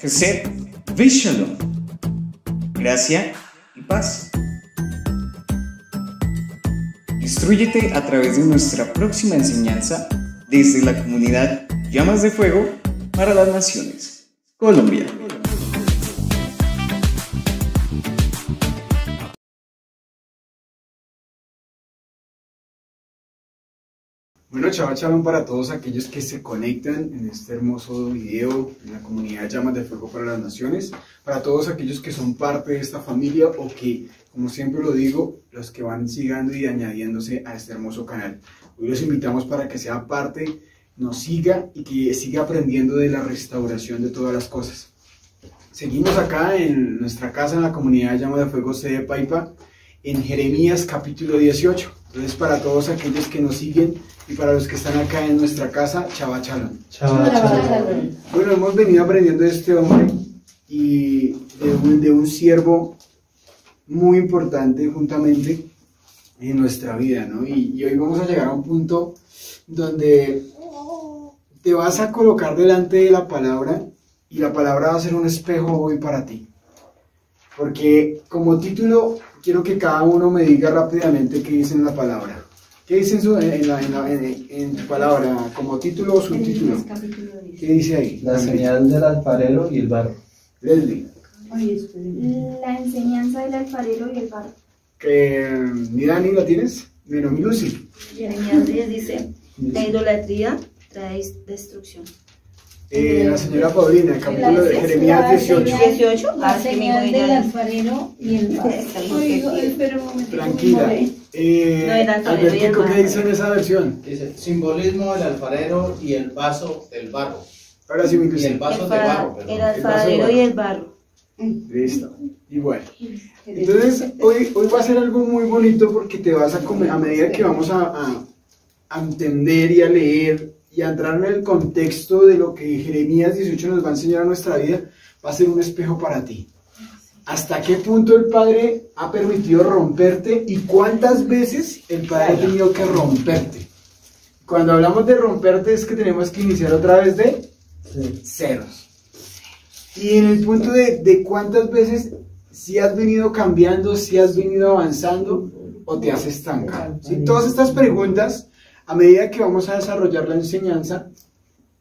Chesed, Shalom, gracia y paz. Instrúyete a través de nuestra próxima enseñanza desde la comunidad Llamas de Fuego para las Naciones, Colombia. Bueno, Shalom para todos aquellos que se conectan en este hermoso video en la comunidad Llamas de Fuego para las Naciones, para todos aquellos que son parte de esta familia o que, como siempre lo digo, los que van siguiendo y añadiéndose a este hermoso canal. Hoy los invitamos para que sea parte, nos siga y que siga aprendiendo de la restauración de todas las cosas. Seguimos acá en nuestra casa, en la comunidad Llamas de Fuego sede Paipa, en Jeremías capítulo 18. Entonces, para todos aquellos que nos siguen y para los que están acá en nuestra casa, Shabbat Shalom. Shabbat Shalom. Bueno, hemos venido aprendiendo de este hombre y de un siervo muy importante juntamente en nuestra vida, ¿no? Y hoy vamos a llegar a un punto donde te vas a colocar delante de la palabra y la palabra va a ser un espejo hoy para ti. Porque como título, quiero que cada uno me diga rápidamente qué dice en la palabra. ¿Qué dice en tu palabra como título o subtítulo? ¿Qué dice ahí? La señal del alfarero y el barro. Leslie. La enseñanza del alfarero y el barro. ¿Mi Dani la tienes? Menos mi Lucy. Jeremías 10 dice, la idolatría trae destrucción. La señora Paulina, capítulo de Jeremías 18. 18, La señal del alfarero y el barro. Espera un momento. Tranquila. Albertico, ¿qué dice en esa versión? Dice, simbolismo del alfarero y el vaso del barro. Ahora sí, mi Y Lucy. el vaso de barro, perdón. El alfarero y el barro. Listo. Y bueno. Entonces, hoy va a ser algo muy bonito porque te vas a medida que vamos a entender y a leer y a entrar en el contexto de lo que Jeremías 18 nos va a enseñar a nuestra vida, va a ser un espejo para ti. ¿Hasta qué punto el Padre ha permitido romperte y cuántas veces el Padre ha tenido que romperte? Cuando hablamos de romperte es que tenemos que iniciar otra vez de ceros. Y en el punto de cuántas veces si has venido cambiando, si has venido avanzando o te has estancado. ¿Sí? Todas estas preguntas, a medida que vamos a desarrollar la enseñanza,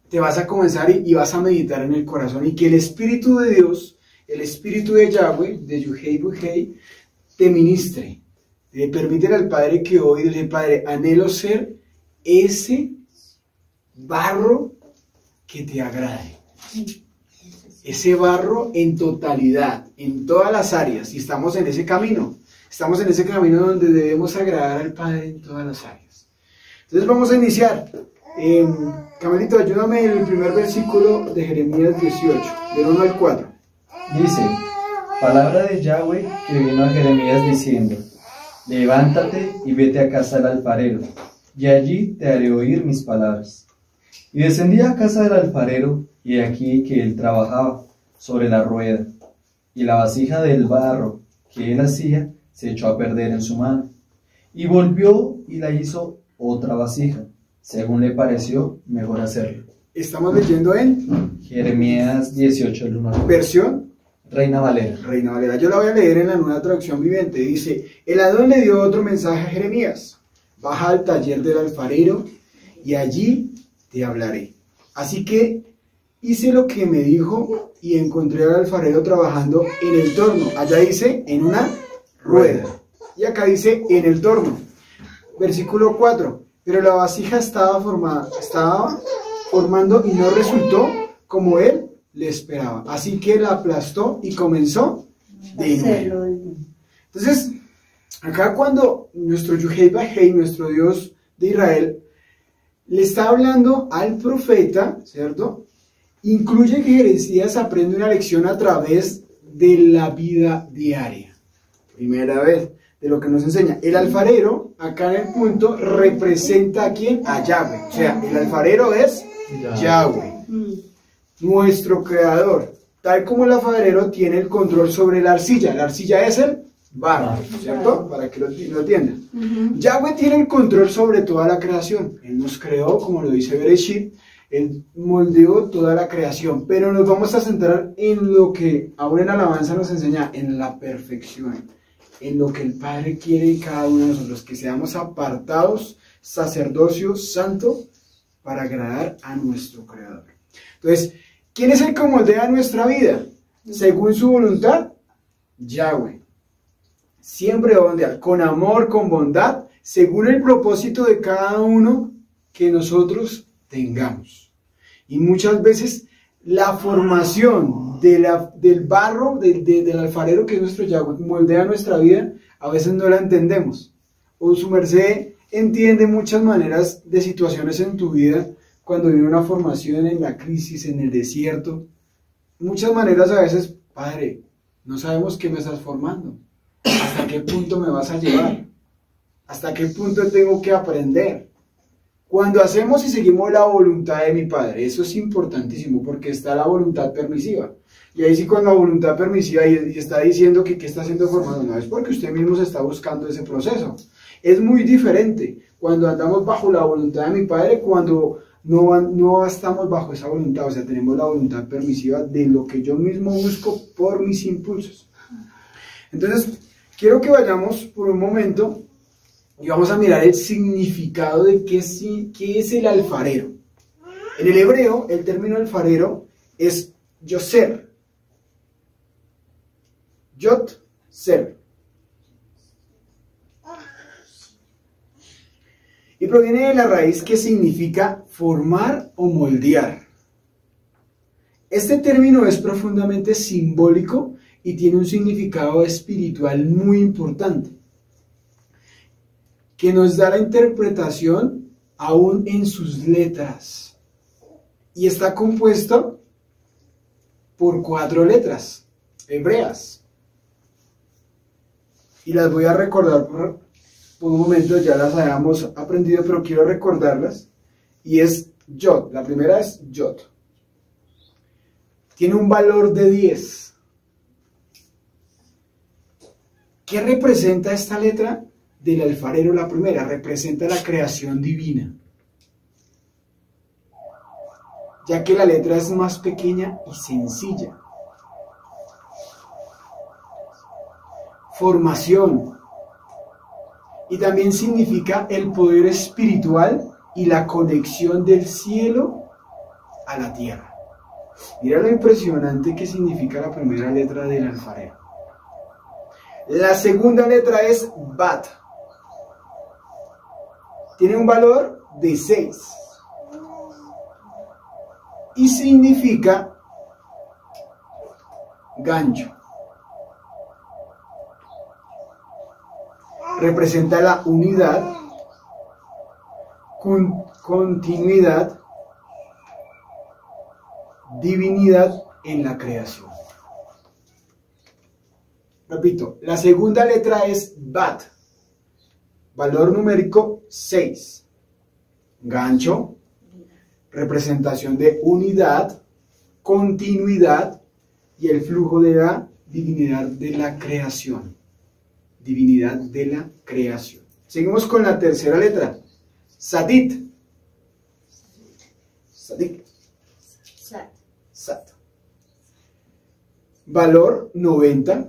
te vas a comenzar y vas a meditar en el corazón y que el Espíritu de Dios, el Espíritu de Yahweh, de Yuhei Buhei, te ministre. Le permite al Padre que hoy, dile, Padre, anhelo ser ese barro que te agrade. Ese barro en totalidad, en todas las áreas. Y estamos en ese camino. Estamos en ese camino donde debemos agradar al Padre en todas las áreas. Entonces vamos a iniciar. Camelito, ayúdame en el primer versículo de Jeremías 18, del 1 al 4. Dice, palabra de Yahweh que vino a Jeremías diciendo, levántate y vete a casa del alfarero, y allí te haré oír mis palabras. Y descendí a casa del alfarero, y aquí que él trabajaba sobre la rueda, y la vasija del barro que él hacía se echó a perder en su mano. Y volvió y la hizo otra vasija, según le pareció mejor hacerlo. Estamos leyendo en Jeremías 18, el 1 al 4. versión Reina Valera. Reina Valera. Yo la voy a leer en la nueva traducción viviente. Dice, el Adón le dio otro mensaje a Jeremías. Baja al taller del alfarero y allí te hablaré. Así que hice lo que me dijo y encontré al alfarero trabajando en el torno. Allá dice, en una rueda. Y acá dice, en el torno. Versículo 4. Pero la vasija estaba formando y no resultó como él le esperaba. Así que la aplastó y comenzó de nuevo. Entonces, acá cuando nuestro Yuhei Bahei, nuestro Dios de Israel, le está hablando al profeta, ¿cierto? Incluye que Jeremías aprende una lección a través de la vida diaria. Primera vez de lo que nos enseña. El alfarero, acá en el punto, representa a quién? A Yahweh. O sea, el alfarero es Yahweh, nuestro creador. Tal como el alfarero tiene el control sobre la arcilla es el barro, ¿cierto? Para que lo entiendan. Yahweh tiene el control sobre toda la creación. Él nos creó, como lo dice Bereshit, Él moldeó toda la creación, pero nos vamos a centrar en lo que ahora en alabanza nos enseña, en la perfección, en lo que el Padre quiere en cada uno de nosotros, que seamos apartados, sacerdocio santo, para agradar a nuestro Creador. Entonces, ¿quién es el que moldea nuestra vida? Según su voluntad, Yahweh. Siempre va a moldear, con amor, con bondad, según el propósito de cada uno que nosotros tengamos. Y muchas veces la formación del barro, del alfarero que es nuestro Yahweh, moldea nuestra vida, a veces no la entendemos. O su merced entiende muchas maneras de situaciones en tu vida, cuando viene una formación en la crisis, en el desierto. Muchas maneras a veces, Padre, no sabemos qué me estás formando. ¿Hasta qué punto me vas a llevar? ¿Hasta qué punto tengo que aprender? Cuando hacemos y seguimos la voluntad de mi Padre, eso es importantísimo, porque está la voluntad permisiva. Y ahí sí, con la voluntad permisiva y está diciendo que está siendo formado, no es porque usted mismo se está buscando ese proceso. Es muy diferente cuando andamos bajo la voluntad de mi Padre, cuando no estamos bajo esa voluntad, o sea, tenemos la voluntad permisiva de lo que yo mismo busco por mis impulsos. Entonces, quiero que vayamos por un momento y vamos a mirar el significado de qué es el alfarero. En el hebreo, el término alfarero es yoser. Yot, ser. Y proviene de la raíz que significa formar o moldear. Este término es profundamente simbólico y tiene un significado espiritual muy importante, que nos da la interpretación aún en sus letras. Y está compuesto por 4 letras hebreas. Y las voy a recordar por un momento, ya las habíamos aprendido, pero quiero recordarlas. Y es Yod, la primera es Yod. Tiene un valor de 10. ¿Qué representa esta letra del alfarero? La primera representa la creación divina, ya que la letra es más pequeña y sencilla. Formación. Y también significa el poder espiritual y la conexión del cielo a la tierra. Mira lo impresionante que significa la primera letra del alfarero. La segunda letra es Bat. Tiene un valor de 6. Y significa gancho. Representa la unidad, continuidad, divinidad en la creación. Repito, la segunda letra es Bat, valor numérico 6. Gancho, representación de unidad, continuidad y el flujo de la divinidad de la creación. Divinidad de la creación. Seguimos con la tercera letra, Sadit. Sadit. Sat. Valor 90.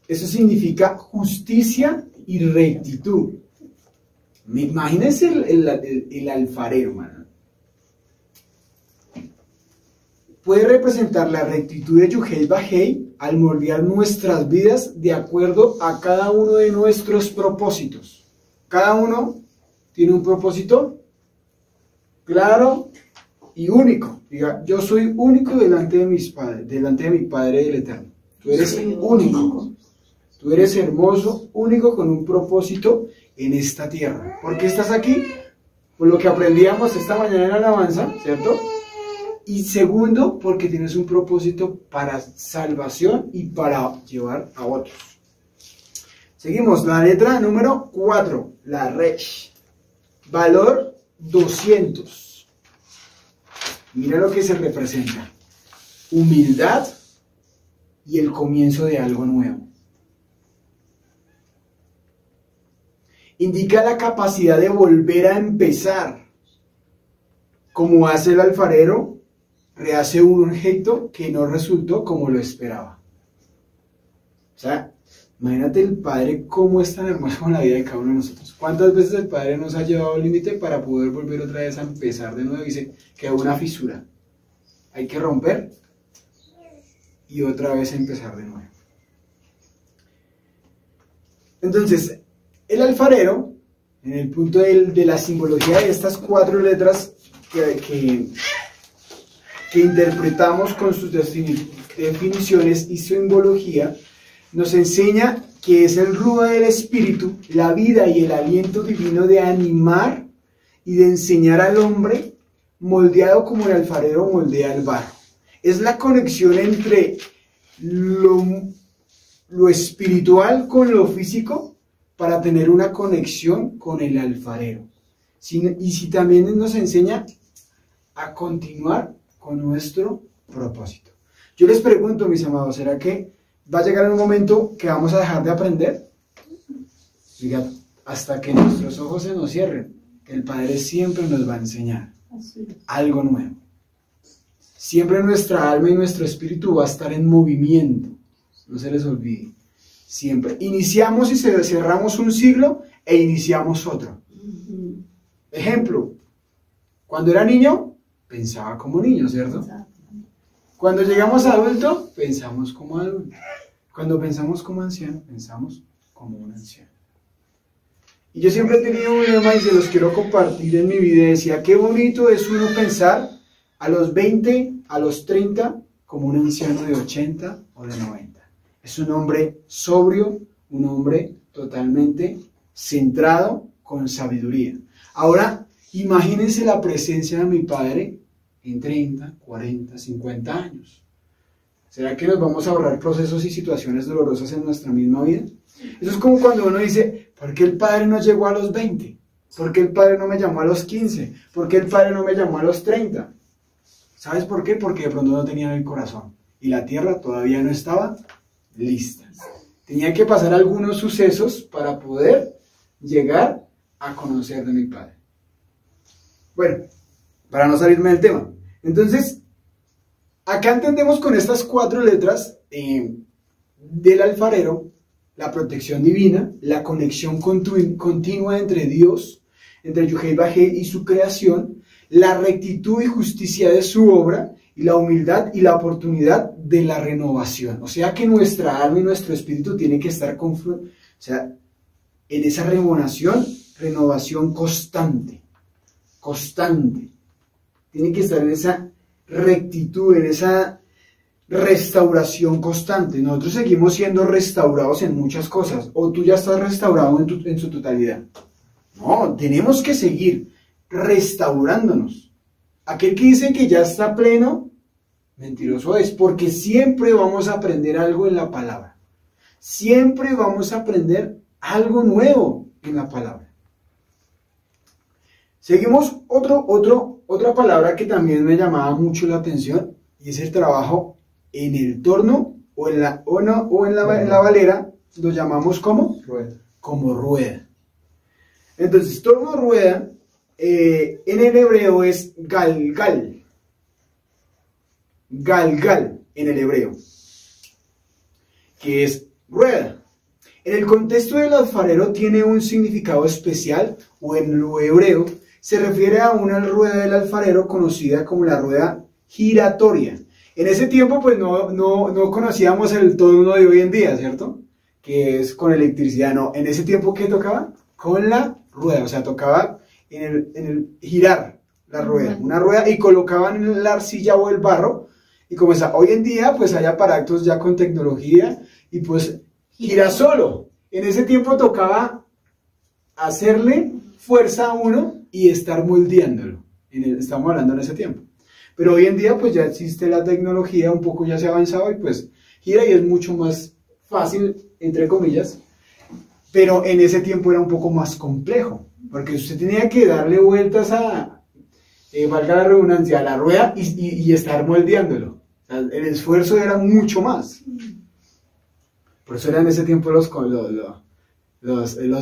Eso significa justicia y rectitud. Imagínense el alfarero, man. Puede representar la rectitud de Yuhei Bajei al moldear nuestras vidas de acuerdo a cada uno de nuestros propósitos. Cada uno tiene un propósito claro y único. Diga, yo soy único delante de mis padres, delante de mi Padre del Eterno. Tú eres único. Tú eres hermoso, único, con un propósito en esta tierra. ¿Por qué estás aquí? Por lo que aprendíamos esta mañana en alabanza, ¿cierto? Y segundo, porque tienes un propósito para salvación y para llevar a otros. Seguimos, la letra número 4, la Resh. Valor 200. Mira lo que se representa. Humildad y el comienzo de algo nuevo. Indica la capacidad de volver a empezar. como hace el alfarero, rehace un objeto que no resultó como lo esperaba. O sea, imagínate el Padre cómo es tan hermoso con la vida de cada uno de nosotros. ¿Cuántas veces el Padre nos ha llevado al límite para poder volver otra vez a empezar de nuevo? Dice que hay una fisura. Hay que romper y otra vez empezar de nuevo. Entonces, el alfarero, en el punto de la simbología de estas 4 letras que interpretamos con sus definiciones y simbología, nos enseña que es el rudo del espíritu, la vida y el aliento divino de animar y de enseñar al hombre, moldeado como el alfarero moldea el barro. Es la conexión entre lo espiritual con lo físico para tener una conexión con el alfarero. Y también nos enseña a continuar con nuestro propósito. Yo les pregunto, mis amados, ¿será que va a llegar un momento que vamos a dejar de aprender? Diga, hasta que nuestros ojos se nos cierren, el Padre siempre nos va a enseñar algo nuevo. Siempre nuestra alma y nuestro espíritu va a estar en movimiento. No se les olvide. Siempre. Iniciamos y cerramos un siglo e iniciamos otro. Ejemplo, cuando era niño, pensaba como niño, ¿cierto? Cuando llegamos a adulto, pensamos como adulto. Cuando pensamos como anciano, pensamos como un anciano. Y yo siempre he tenido un lema y se los quiero compartir en mi vida. Decía, qué bonito es uno pensar a los 20, a los 30, como un anciano de 80 o de 90. Es un hombre sobrio, un hombre totalmente centrado, con sabiduría. Ahora, imagínense la presencia de mi Padre en 30, 40, 50 años. ¿Será que nos vamos a ahorrar procesos y situaciones dolorosas en nuestra misma vida? Eso es como cuando uno dice, ¿por qué el Padre no llegó a los 20? ¿Por qué el Padre no me llamó a los 15? ¿Por qué el Padre no me llamó a los 30? ¿Sabes por qué? Porque de pronto no tenía el corazón y la tierra todavía no estaba lista. Tenía que pasar algunos sucesos para poder llegar a conocer de mi Padre. Bueno, para no salirme del tema. Entonces, acá entendemos con estas 4 letras del alfarero la protección divina, la conexión continua entre Dios, entre Yuhei-Bajé y su creación, la rectitud y justicia de su obra, y la humildad y la oportunidad de la renovación. O sea que nuestra alma y nuestro espíritu tienen que estar en esa renovación constante. Tiene que estar en esa rectitud, en esa restauración constante. Nosotros seguimos siendo restaurados en muchas cosas. O tú ya estás restaurado en su totalidad. No, tenemos que seguir restaurándonos. Aquel que dice que ya está pleno, mentiroso es, porque siempre vamos a aprender algo en la palabra. Siempre vamos a aprender algo nuevo en la palabra. Seguimos otra palabra que también me llamaba mucho la atención, y es el trabajo en el torno o en la valera, lo llamamos como Rueda. Como rueda. Entonces, torno rueda, en el hebreo es galgal. Galgal en el hebreo, que es rueda. En el contexto del alfarero tiene un significado especial, o en lo hebreo se refiere a una rueda del alfarero conocida como la rueda giratoria. En ese tiempo pues no conocíamos el torno de hoy en día, ¿cierto? Que es con electricidad. No, en ese tiempo ¿qué tocaba? Con la rueda, o sea, tocaba en el girar la rueda, una rueda, y colocaban la arcilla o el barro, y como está hoy en día, pues hay aparatos ya con tecnología, y pues gira solo. En ese tiempo tocaba hacerle fuerza a uno y estar moldeándolo. Estamos hablando en ese tiempo. Pero hoy en día pues ya existe la tecnología, un poco ya se ha avanzado y pues gira y es mucho más fácil, entre comillas. Pero en ese tiempo era un poco más complejo, porque usted tenía que darle vueltas valga la redundancia, a la rueda y estar moldeándolo. O sea, el esfuerzo era mucho más. Por eso eran en ese tiempo los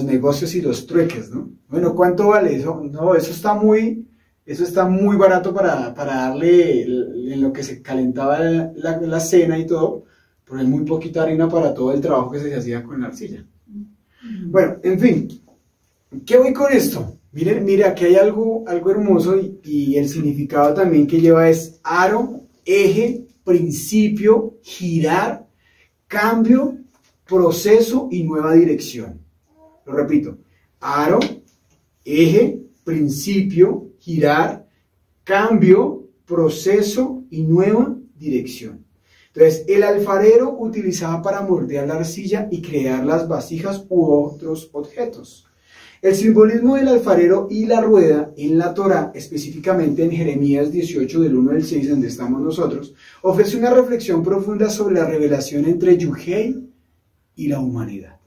negocios y los trueques, ¿no? Bueno, ¿cuánto vale eso? No, eso está muy Eso está muy barato para darle en lo que se calentaba la cena y todo, pero es muy poquita harina para todo el trabajo que se hacía con la arcilla. Bueno, en fin, ¿qué voy con esto? Mire, aquí hay algo hermoso y el significado también que lleva es aro, eje, principio, girar, cambio, proceso y nueva dirección. Lo repito, aro, eje, principio, girar, cambio, proceso y nueva dirección. Entonces, el alfarero utilizaba para moldear la arcilla y crear las vasijas u otros objetos. El simbolismo del alfarero y la rueda en la Torá, específicamente en Jeremías 18 del 1 al 6, donde estamos nosotros, ofrece una reflexión profunda sobre la revelación entre Yuhei y la humanidad.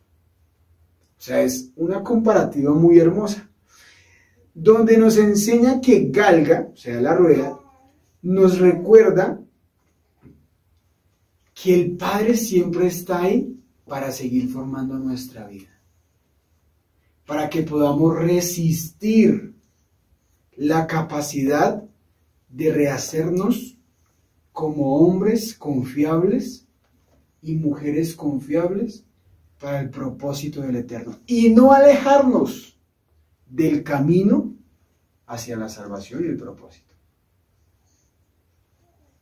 O sea, es una comparativa muy hermosa, donde nos enseña que Galga, o sea, la rueda, nos recuerda que el Padre siempre está ahí para seguir formando nuestra vida, para que podamos resistir la capacidad de rehacernos como hombres confiables y mujeres confiables para el propósito del Eterno, y no alejarnos del camino hacia la salvación y el propósito.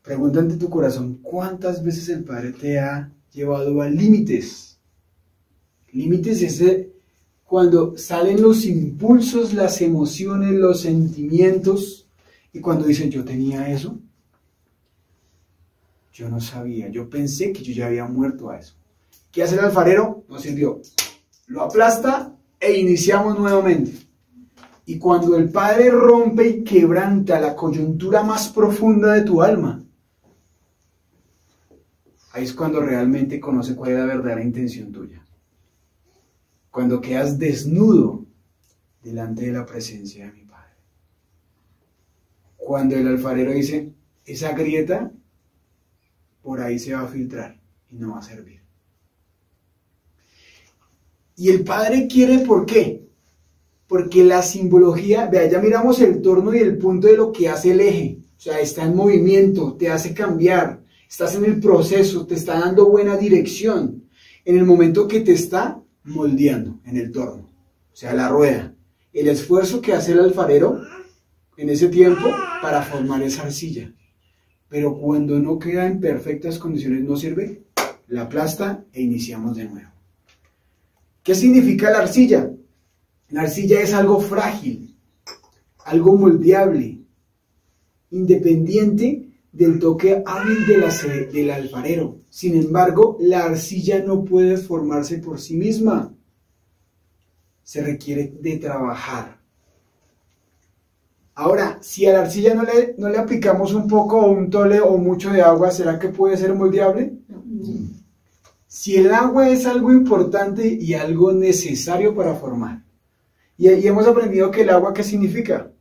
Pregunta ante tu corazón, ¿cuántas veces el Padre te ha llevado a límites? Límites es cuando salen los impulsos, las emociones, los sentimientos, y cuando dicen, yo tenía eso, yo no sabía, yo pensé que yo ya había muerto a eso. ¿Qué hace el alfarero? No sirvió. Lo aplasta e iniciamos nuevamente. Y cuando el Padre rompe y quebranta la coyuntura más profunda de tu alma, ahí es cuando realmente conoce cuál es la verdadera intención tuya. Cuando quedas desnudo delante de la presencia de mi Padre. Cuando el alfarero dice, esa grieta por ahí se va a filtrar y no va a servir. Y el Padre quiere, ¿por qué? Porque la simbología, vea, ya miramos el torno y el punto de lo que hace el eje. O sea, está en movimiento, te hace cambiar, estás en el proceso, te está dando buena dirección. En el momento que te está moldeando en el torno, o sea, la rueda. El esfuerzo que hace el alfarero en ese tiempo para formar esa arcilla. Pero cuando no queda en perfectas condiciones, no sirve, la aplasta e iniciamos de nuevo. ¿Qué significa la arcilla? La arcilla es algo frágil, algo moldeable, independiente del toque hábil del alfarero. Sin embargo, la arcilla no puede formarse por sí misma. Se requiere de trabajar. Ahora, si a la arcilla no le aplicamos un poco o un tole o mucho de agua, ¿será que puede ser moldeable? No. Si el agua es algo importante y algo necesario para formar. Y hemos aprendido que el agua, ¿qué significa?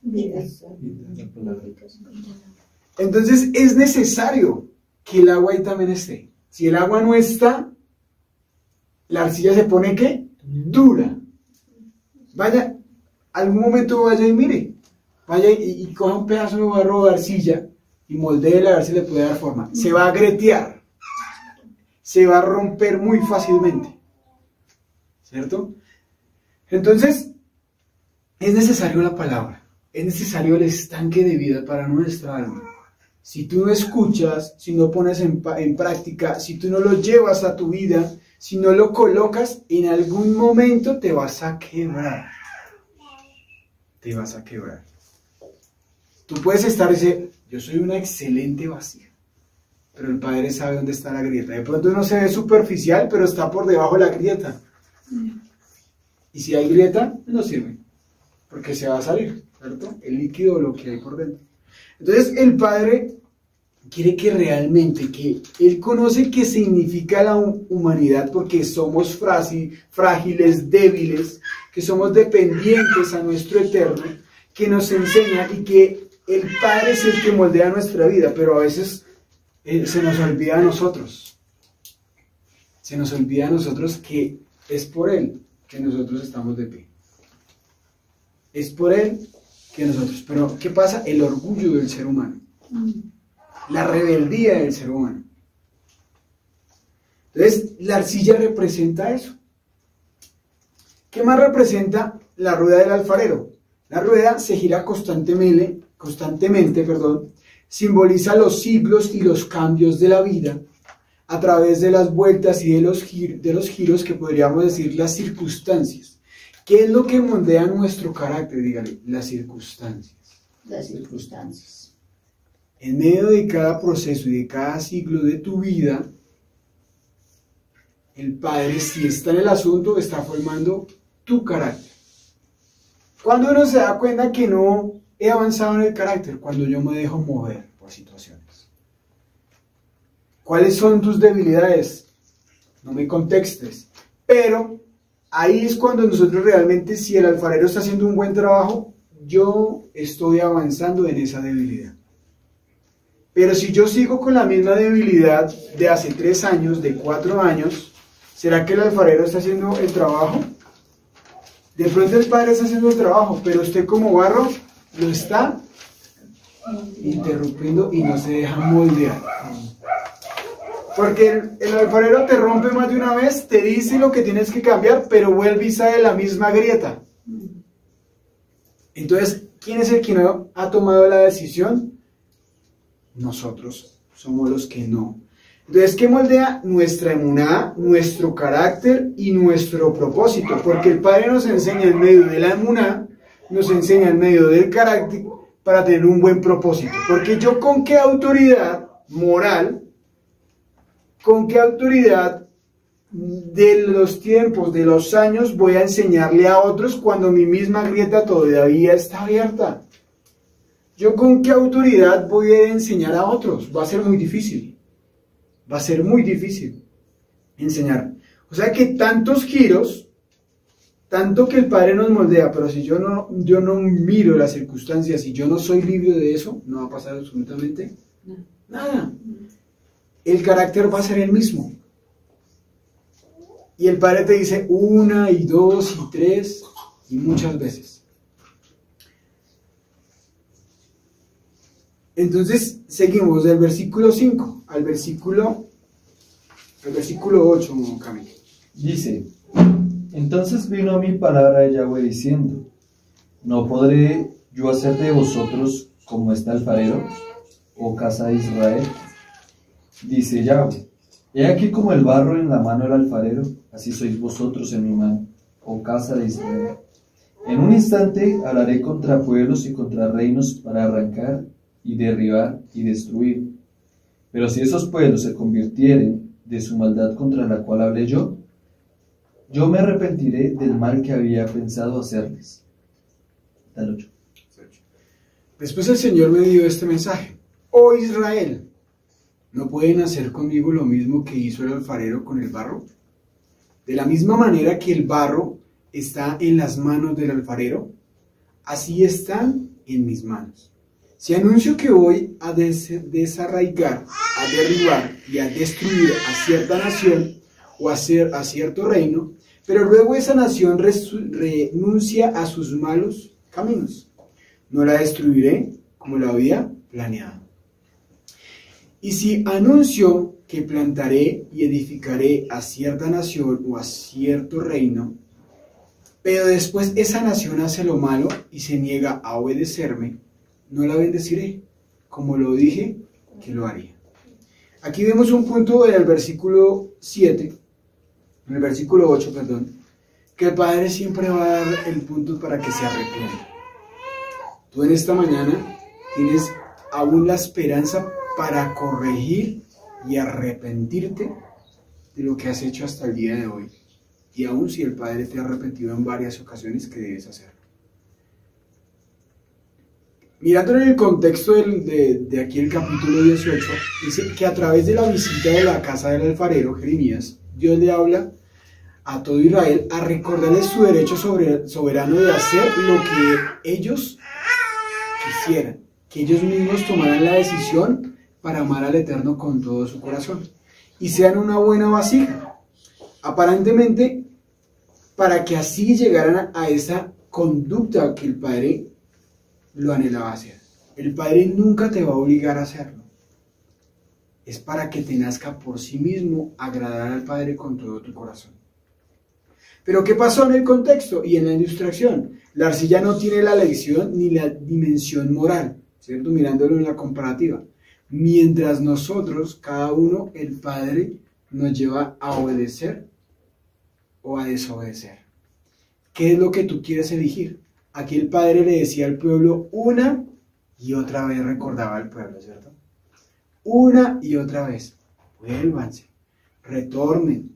Vida. Entonces es necesario que el agua ahí también esté. Si el agua no está, la arcilla se pone ¿qué? Dura. Vaya, algún momento vaya y mire. Vaya y coja un pedazo de barro o de arcilla y moldéela a ver si le puede dar forma. Se va a grietear. Se va a romper muy fácilmente. ¿Cierto? Entonces, es necesario la palabra. Es necesario el estanque de vida para nuestra alma. Si tú no escuchas, si no pones en práctica, si tú no lo llevas a tu vida, si no lo colocas, en algún momento te vas a quebrar. Te vas a quebrar. Tú puedes estar y decir, yo soy una excelente vasija, pero el Padre sabe dónde está la grieta. De pronto no se ve superficial, pero está por debajo de la grieta. Y si hay grieta, no sirve, porque se va a salir, ¿cierto? El líquido, lo que hay por dentro. Entonces el Padre quiere que realmente, que Él conoce qué significa la humanidad, porque somos frágiles, débiles, que somos dependientes a nuestro Eterno, que nos enseña y que el Padre es el que moldea nuestra vida, pero a veces se nos olvida a nosotros. Se nos olvida a nosotros que es por Él que nosotros estamos de pie. Es por Él que nosotros. Pero, ¿qué pasa? El orgullo del ser humano. La rebeldía del ser humano. Entonces, la arcilla representa eso. ¿Qué más representa la rueda del alfarero? La rueda se gira constantemente, simboliza los siglos y los cambios de la vida a través de las vueltas y de los giros que podríamos decir las circunstancias. ¿Qué es lo que moldea nuestro carácter? Dígale, las circunstancias. Las circunstancias. En medio de cada proceso y de cada ciclo de tu vida, el Padre, si está en el asunto, está formando tu carácter. Cuando uno se da cuenta que no he avanzado en el carácter, cuando yo me dejo mover por situaciones. ¿Cuáles son tus debilidades? No me contextes. Pero ahí es cuando nosotros realmente, si el alfarero está haciendo un buen trabajo, yo estoy avanzando en esa debilidad. Pero si yo sigo con la misma debilidad de hace 3 años, de 4 años, ¿será que el alfarero está haciendo el trabajo? De pronto el Padre está haciendo el trabajo, pero usted como barro lo está interrumpiendo y no se deja moldear. Porque el alfarero te rompe más de una vez, te dice lo que tienes que cambiar, pero vuelve y sale la misma grieta. Entonces, ¿quién es el que no ha tomado la decisión? Nosotros somos los que no. Entonces, ¿qué moldea? Nuestra emuná, nuestro carácter y nuestro propósito. Porque el Padre nos enseña en medio de la emuná, nos enseña en medio del carácter para tener un buen propósito. Porque yo con qué autoridad moral, con qué autoridad de los tiempos, de los años, voy a enseñarle a otros cuando mi misma grieta todavía está abierta. Yo con qué autoridad voy a enseñar a otros. Va a ser muy difícil. Va a ser muy difícil enseñar. O sea que tantos giros, tanto que el Padre nos moldea, pero si yo no miro las circunstancias y yo no soy libre de eso, no va a pasar absolutamente nada. El carácter va a ser el mismo. Y el Padre te dice 1 y 2 y 3 y muchas veces. Entonces, seguimos del versículo 5 al versículo 8, Camilo. Dice, entonces vino a mí palabra de Yahweh diciendo, ¿no podré yo hacer de vosotros como este alfarero, oh casa de Israel? Dice Yahweh, he aquí como el barro en la mano del alfarero, así sois vosotros en mi mano, oh casa de Israel. En un instante hablaré contra pueblos y contra reinos para arrancar y derribar y destruir. Pero si esos pueblos se convirtieren de su maldad contra la cual hablé yo me arrepentiré del mal que había pensado hacerles. Tal 8. Después el Señor me dio este mensaje. Oh Israel, ¿no pueden hacer conmigo lo mismo que hizo el alfarero con el barro? De la misma manera que el barro está en las manos del alfarero, así están en mis manos. Si anuncio que voy a desarraigar, a derribar y a destruir a cierta nación o a cierto reino, pero luego esa nación renuncia a sus malos caminos, no la destruiré como la había planeado. Y si anuncio que plantaré y edificaré a cierta nación o a cierto reino, pero después esa nación hace lo malo y se niega a obedecerme, no la bendeciré, como lo dije que lo haría. Aquí vemos un punto en el versículo 8, que el Padre siempre va a dar el punto para que se arrepienta. Tú en esta mañana tienes aún la esperanza para corregir y arrepentirte de lo que has hecho hasta el día de hoy. Y aún si el Padre te ha arrepentido en varias ocasiones, que debes hacerlo. Mirando en el contexto de aquí el capítulo 18, dice que a través de la visita de la casa del alfarero, Jeremías, Dios le habla a todo Israel a recordarles su derecho soberano de hacer lo que ellos quisieran, que ellos mismos tomaran la decisión para amar al Eterno con todo su corazón y sean una buena vasija, aparentemente para que así llegaran a esa conducta que el Padre lo anhelaba hacer. El Padre nunca te va a obligar a hacerlo. Es para que te nazca por sí mismo agradar al Padre con todo tu corazón. Pero ¿qué pasó en el contexto y en la ilustración? La arcilla no tiene la lección ni la dimensión moral, ¿cierto? Mirándolo en la comparativa. Mientras nosotros, cada uno, el Padre nos lleva a obedecer o a desobedecer. ¿Qué es lo que tú quieres elegir? Aquí el Padre le decía al pueblo una y otra vez, recordaba al pueblo, ¿cierto? Una y otra vez, vuélvanse, retornen,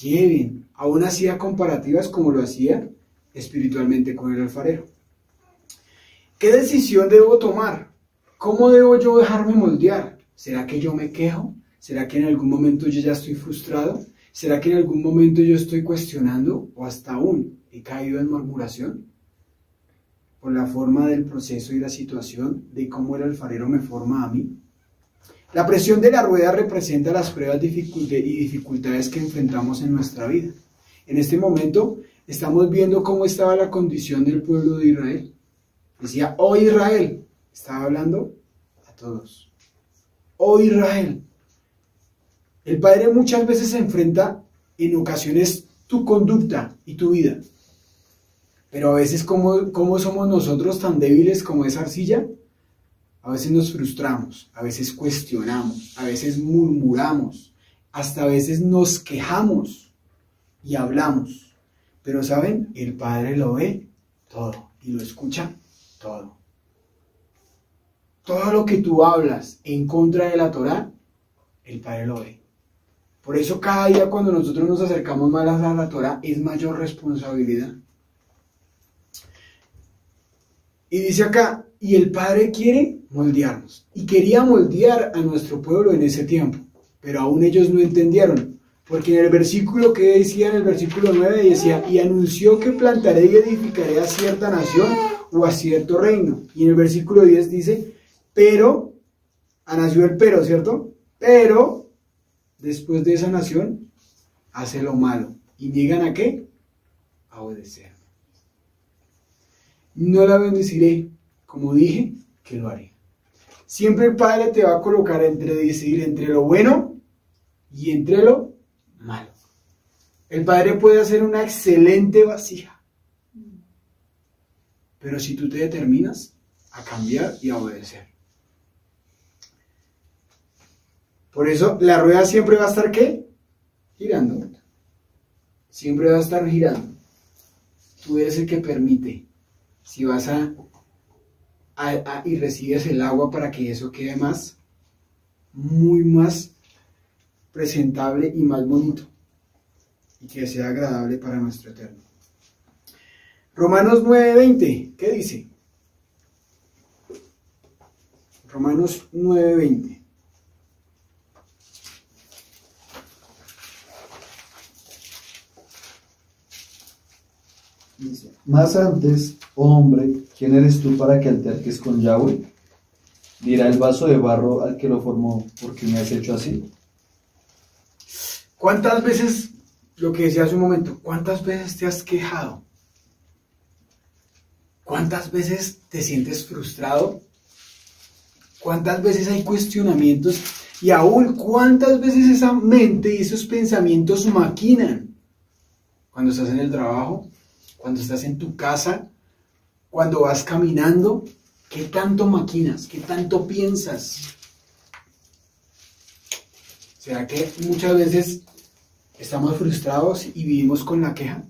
lleven, aún hacía comparativas como lo hacía espiritualmente con el alfarero. ¿Qué decisión debo tomar? ¿Cómo debo yo dejarme moldear? ¿Será que yo me quejo? ¿Será que en algún momento yo ya estoy frustrado? ¿Será que en algún momento yo estoy cuestionando o hasta aún he caído en murmuración? Por la forma del proceso y la situación de cómo el alfarero me forma a mí. La presión de la rueda representa las pruebas y dificultades que enfrentamos en nuestra vida. En este momento estamos viendo cómo estaba la condición del pueblo de Israel. Decía, oh Israel, estaba hablando a todos. Oh Israel. El Padre muchas veces se enfrenta en ocasiones tu conducta y tu vida. Pero a veces, ¿cómo somos nosotros tan débiles como esa arcilla? A veces nos frustramos, a veces cuestionamos, a veces murmuramos, hasta a veces nos quejamos y hablamos. Pero ¿saben? El Padre lo ve todo y lo escucha todo. Todo lo que tú hablas en contra de la Torá, el Padre lo ve. Por eso cada día cuando nosotros nos acercamos más a la Torá es mayor responsabilidad. Y dice acá, y el Padre quiere moldearnos. Y quería moldear a nuestro pueblo en ese tiempo. Pero aún ellos no entendieron. Porque en el versículo que decía, en el versículo 9 decía, y anunció que plantaré y edificaré a cierta nación o a cierto reino. Y en el versículo 10 dice, pero, nació el pero, ¿cierto? Pero, después de esa nación, hace lo malo. ¿Y niegan a qué? A obedecer. No la bendeciré, como dije, que lo haré. Siempre el Padre te va a colocar decidir entre lo bueno y entre lo malo. El Padre puede hacer una excelente vasija, pero si tú te determinas a cambiar y a obedecer. Por eso la rueda siempre va a estar ¿qué? Girando. Siempre va a estar girando. Tú eres el que permite. Si vas y recibes el agua para que eso quede muy más presentable y más bonito. Y que sea agradable para nuestro Eterno. Romanos 9:20, ¿qué dice? Romanos 9:20. Dice, más antes, oh hombre, ¿quién eres tú para que alterques con Yahweh? Dirá el vaso de barro al que lo formó, ¿por qué me has hecho así? ¿Cuántas veces, lo que decía hace un momento, cuántas veces te has quejado? ¿Cuántas veces te sientes frustrado? ¿Cuántas veces hay cuestionamientos? Y aún, ¿cuántas veces esa mente y esos pensamientos maquinan? Cuando estás en el trabajo, cuando estás en tu casa, cuando vas caminando, ¿qué tanto maquinas? ¿Qué tanto piensas? ¿Será que muchas veces estamos frustrados y vivimos con la queja?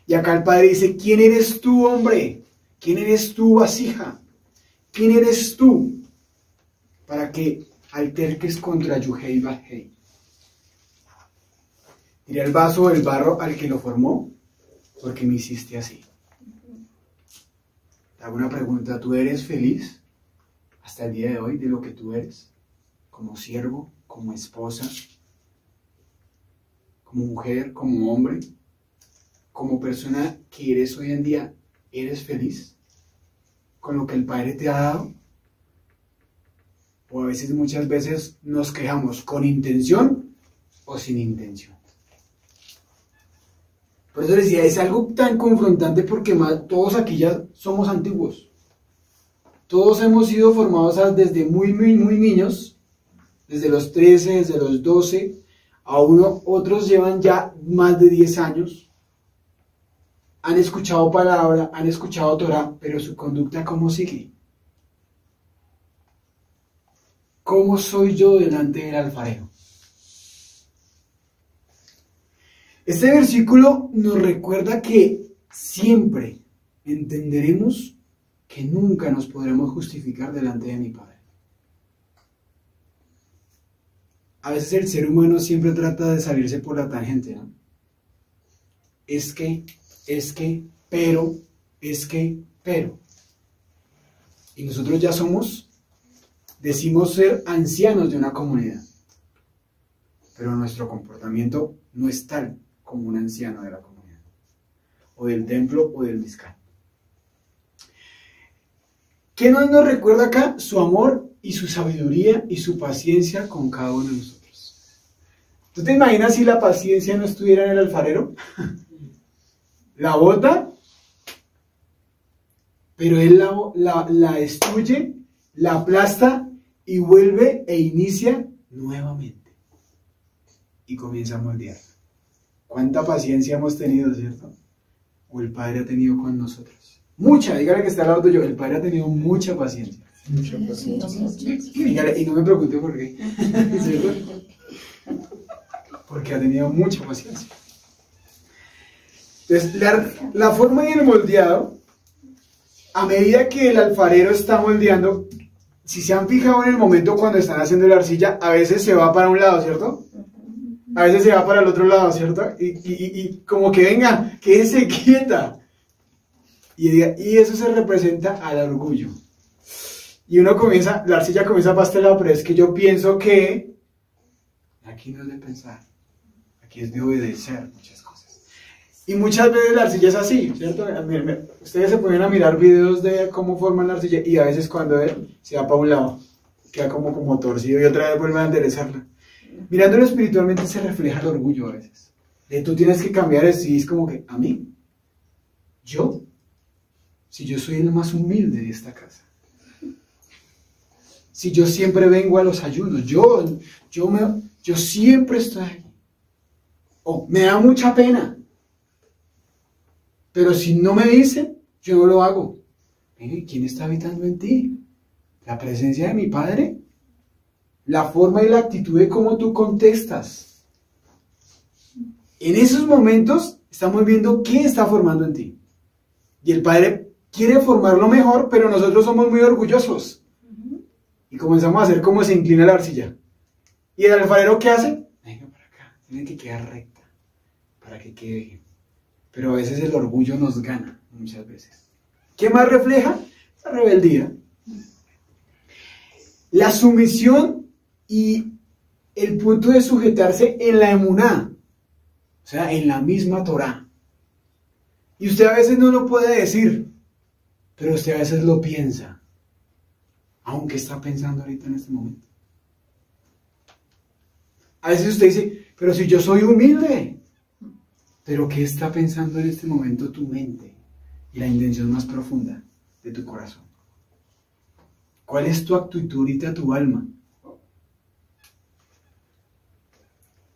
Y acá el Padre dice, ¿quién eres tú, hombre? ¿Quién eres tú, vasija? ¿Quién eres tú para que alterques contra Yuhei Bajei? Dirá el vaso del barro al que lo formó, porque me hiciste así. Te hago una pregunta, ¿tú eres feliz hasta el día de hoy de lo que tú eres? Como siervo, como esposa, como mujer, como hombre, como persona que eres hoy en día, ¿eres feliz con lo que el Padre te ha dado? O a veces, muchas veces nos quejamos con intención o sin intención. Por eso les decía, es algo tan confrontante porque todos aquí ya somos antiguos. Todos hemos sido formados desde muy niños, desde los 13, desde los 12, otros llevan ya más de 10 años, han escuchado palabra, han escuchado Torah, pero su conducta ¿cómo sigue? ¿Cómo soy yo delante del alfarero? Este versículo nos recuerda que siempre entenderemos que nunca nos podremos justificar delante de mi Padre. A veces el ser humano siempre trata de salirse por la tangente, ¿no? Pero. Y nosotros ya decimos ser ancianos de una comunidad, pero nuestro comportamiento no es tal como un anciano de la comunidad, o del templo, o del Mizkan. ¿Qué nos recuerda acá? Su amor y su sabiduría y su paciencia con cada uno de nosotros. ¿Tú te imaginas si la paciencia no estuviera en el alfarero? La bota, pero él la destruye, la aplasta y vuelve e inicia nuevamente. Y comienza a moldear. ¿Cuánta paciencia hemos tenido, cierto? O el Padre ha tenido con nosotros. Mucha, dígale que está al lado tuyo, el Padre ha tenido mucha paciencia. Mucha paciencia. Dígale, y no me pregunte por qué. ¿Cierto? Porque ha tenido mucha paciencia. Entonces, la forma y el moldeado, a medida que el alfarero está moldeando, si se han fijado en el momento cuando están haciendo la arcilla, a veces se va para un lado, ¿cierto? A veces se va para el otro lado, ¿cierto? Y como que venga, quédese quieta. Y eso se representa al orgullo. Y la arcilla comienza para este lado, pero es que yo pienso que aquí no es de pensar, aquí es de obedecer muchas cosas. Y muchas veces la arcilla es así, ¿cierto? Ustedes se ponen a mirar videos de cómo forman la arcilla y a veces cuando él se va para un lado, queda como torcido y otra vez vuelve a enderezarla. Mirándolo espiritualmente se refleja el orgullo a veces. Tú tienes que cambiar eso y es como que, ¿a mí? ¿Yo? Si yo soy el más humilde de esta casa. Si yo siempre vengo a los ayunos, yo siempre estoy aquí. Me da mucha pena. Pero si no me dicen, yo no lo hago. ¿Quién está habitando en ti? ¿La presencia de mi Padre? La forma y la actitud de cómo tú contestas. En esos momentos estamos viendo qué está formando en ti. Y el Padre quiere formarlo mejor, pero nosotros somos muy orgullosos. Y comenzamos a hacer como se inclina la arcilla. ¿Y el alfarero qué hace? Venga para acá, tiene que quedar recta, para que quede bien. Pero a veces el orgullo nos gana, muchas veces. ¿Qué más refleja? La rebeldía. La sumisión y el punto de sujetarse en la emuná, o sea, en la misma Torah. Y usted a veces no lo puede decir, pero usted a veces lo piensa, aunque está pensando ahorita en este momento. A veces usted dice, pero si yo soy humilde, pero ¿qué está pensando en este momento tu mente y la intención más profunda de tu corazón? ¿Cuál es tu actitud ahorita, tu alma?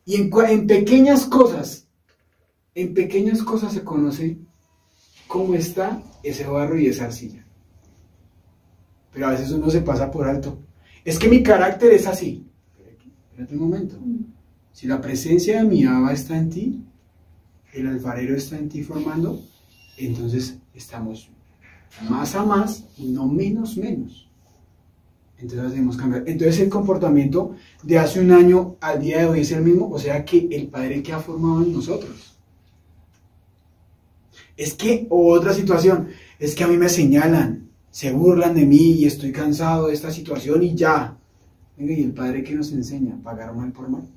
Y en pequeñas cosas se conoce cómo está ese barro y esa arcilla. Pero a veces uno se pasa por alto. Es que mi carácter es así. Espérate un momento. Si la presencia de mi Abba está en ti, el alfarero está en ti formando, entonces estamos más a más y no menos. Entonces debemos cambiar. Entonces el comportamiento de hace un año al día de hoy es el mismo, o sea que el Padre que ha formado en nosotros. Es que, otra situación, es que a mí me señalan, se burlan de mí y estoy cansado de esta situación y ya. Venga, ¿y el Padre que nos enseña? ¿Pagar mal por mal?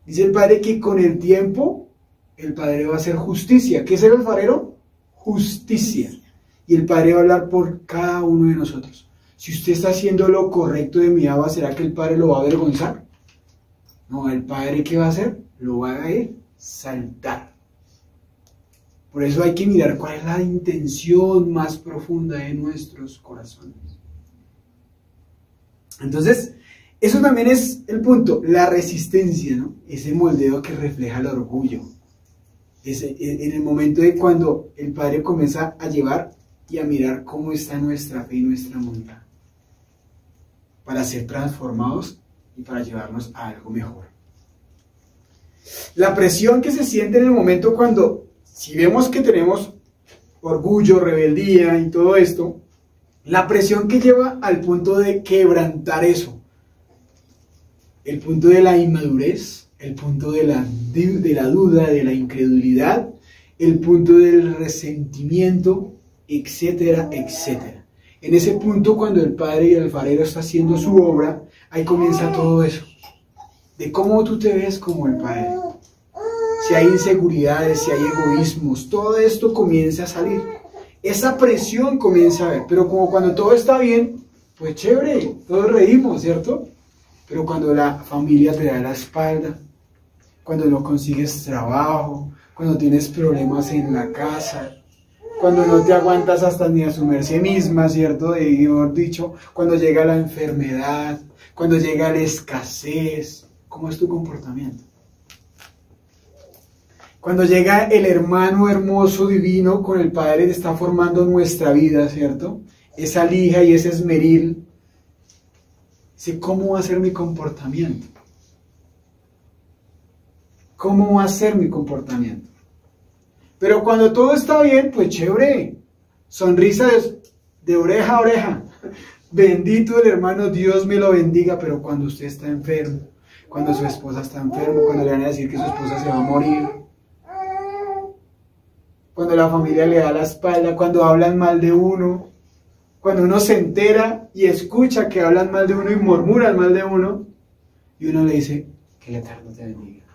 Dice el Padre que con el tiempo el Padre va a hacer justicia. ¿Qué es el alfarero? Justicia. Y el Padre va a hablar por cada uno de nosotros. Si usted está haciendo lo correcto de mi Abba, ¿será que el Padre lo va a avergonzar? No, el Padre ¿qué va a hacer? Lo va a exaltar. Por eso hay que mirar cuál es la intención más profunda de nuestros corazones. Entonces, eso también es el punto, la resistencia, ¿no? Ese moldeo que refleja el orgullo. En el momento de cuando el Padre comienza a llevar y a mirar cómo está nuestra fe y nuestra voluntad, para ser transformados y para llevarnos a algo mejor. La presión que se siente en el momento cuando, si vemos que tenemos orgullo, rebeldía y todo esto, la presión que lleva al punto de quebrantar eso, el punto de la inmadurez, el punto de la duda, de la incredulidad, el punto del resentimiento, etcétera, etcétera. En ese punto, cuando el Padre y el alfarero está haciendo su obra, ahí comienza todo eso, de cómo tú te ves como el Padre. Si hay inseguridades, si hay egoísmos, todo esto comienza a salir. Esa presión comienza a ver, pero como cuando todo está bien, pues chévere, todos reímos, ¿cierto? Pero cuando la familia te da la espalda, cuando no consigues trabajo, cuando tienes problemas en la casa, cuando no te aguantas hasta ni a su merced misma, ¿cierto? Mejor dicho, cuando llega la enfermedad, cuando llega la escasez, ¿cómo es tu comportamiento? Cuando llega el hermano hermoso, divino, con el Padre, que está formando nuestra vida, ¿cierto? Esa lija y ese esmeril, ¿cómo va a ser mi comportamiento? ¿Cómo va a ser mi comportamiento? Pero cuando todo está bien, pues chévere, sonrisa de oreja a oreja, bendito el hermano, Dios me lo bendiga. Pero cuando usted está enfermo, cuando su esposa está enferma, cuando le van a decir que su esposa se va a morir, cuando la familia le da la espalda, cuando hablan mal de uno, cuando uno se entera y escucha que hablan mal de uno y murmuran mal de uno, y uno le dice, que el Eterno te bendiga,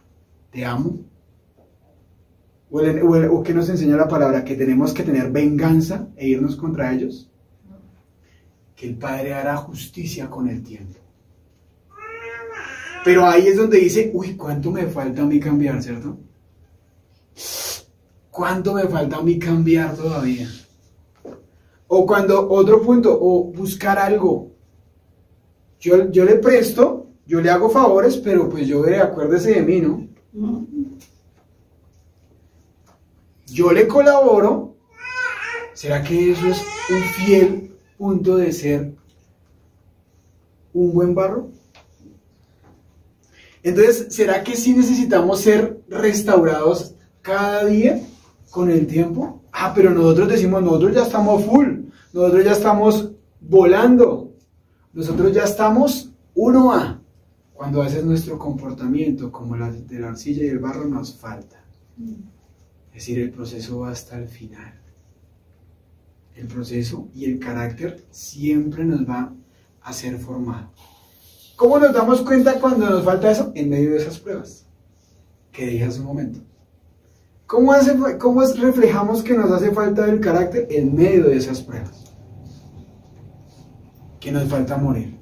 te amo. ¿O qué nos enseña la palabra? Que tenemos que tener venganza e irnos contra ellos. Que el Padre hará justicia con el tiempo. Pero ahí es donde dice, uy, ¿cuánto me falta a mí cambiar, cierto? ¿Cuánto me falta a mí cambiar todavía? O cuando, otro punto, o buscar algo. Yo le presto, yo le hago favores, pero pues yo acuérdese de mí, ¿no? Yo le colaboro. ¿Será que eso es un fiel punto de ser un buen barro? Entonces, ¿será que sí necesitamos ser restaurados cada día con el tiempo? Ah, pero nosotros decimos, nosotros ya estamos full, nosotros ya estamos volando, nosotros ya estamos 1A. Cuando a veces nuestro comportamiento, como la de la arcilla y el barro, nos falta. Es decir, el proceso va hasta el final. El proceso y el carácter siempre nos va a ser formado. ¿Cómo nos damos cuenta cuando nos falta eso? En medio de esas pruebas que dije hace un momento. ¿Cómo reflejamos que nos hace falta el carácter? En medio de esas pruebas. Que nos falta morir.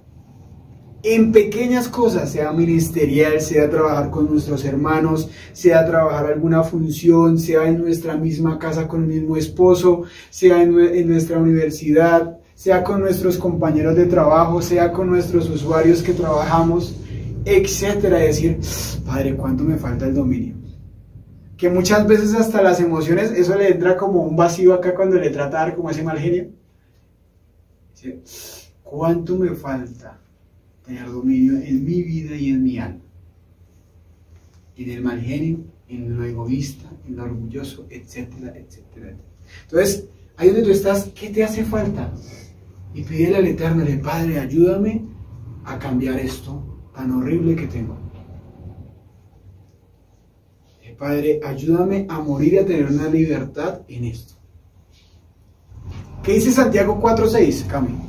En pequeñas cosas, sea ministerial, sea trabajar con nuestros hermanos, sea trabajar alguna función, sea en nuestra misma casa con el mismo esposo, sea en nuestra universidad, sea con nuestros compañeros de trabajo, sea con nuestros usuarios que trabajamos, etcétera. Decir, Padre, ¿cuánto me falta el dominio? Que muchas veces hasta las emociones, eso le entra como un vacío acá cuando le trata de dar como ese mal genio. ¿Cuánto me falta tener dominio en mi vida y en mi alma? En el mal genio, en lo egoísta, en lo orgulloso, etcétera, etcétera. Entonces, ahí donde tú estás, ¿qué te hace falta? Y pídele al Eterno, Padre, ayúdame a cambiar esto tan horrible que tengo. Padre, ayúdame a morir y a tener una libertad en esto. ¿Qué dice Santiago 4:6, Cami?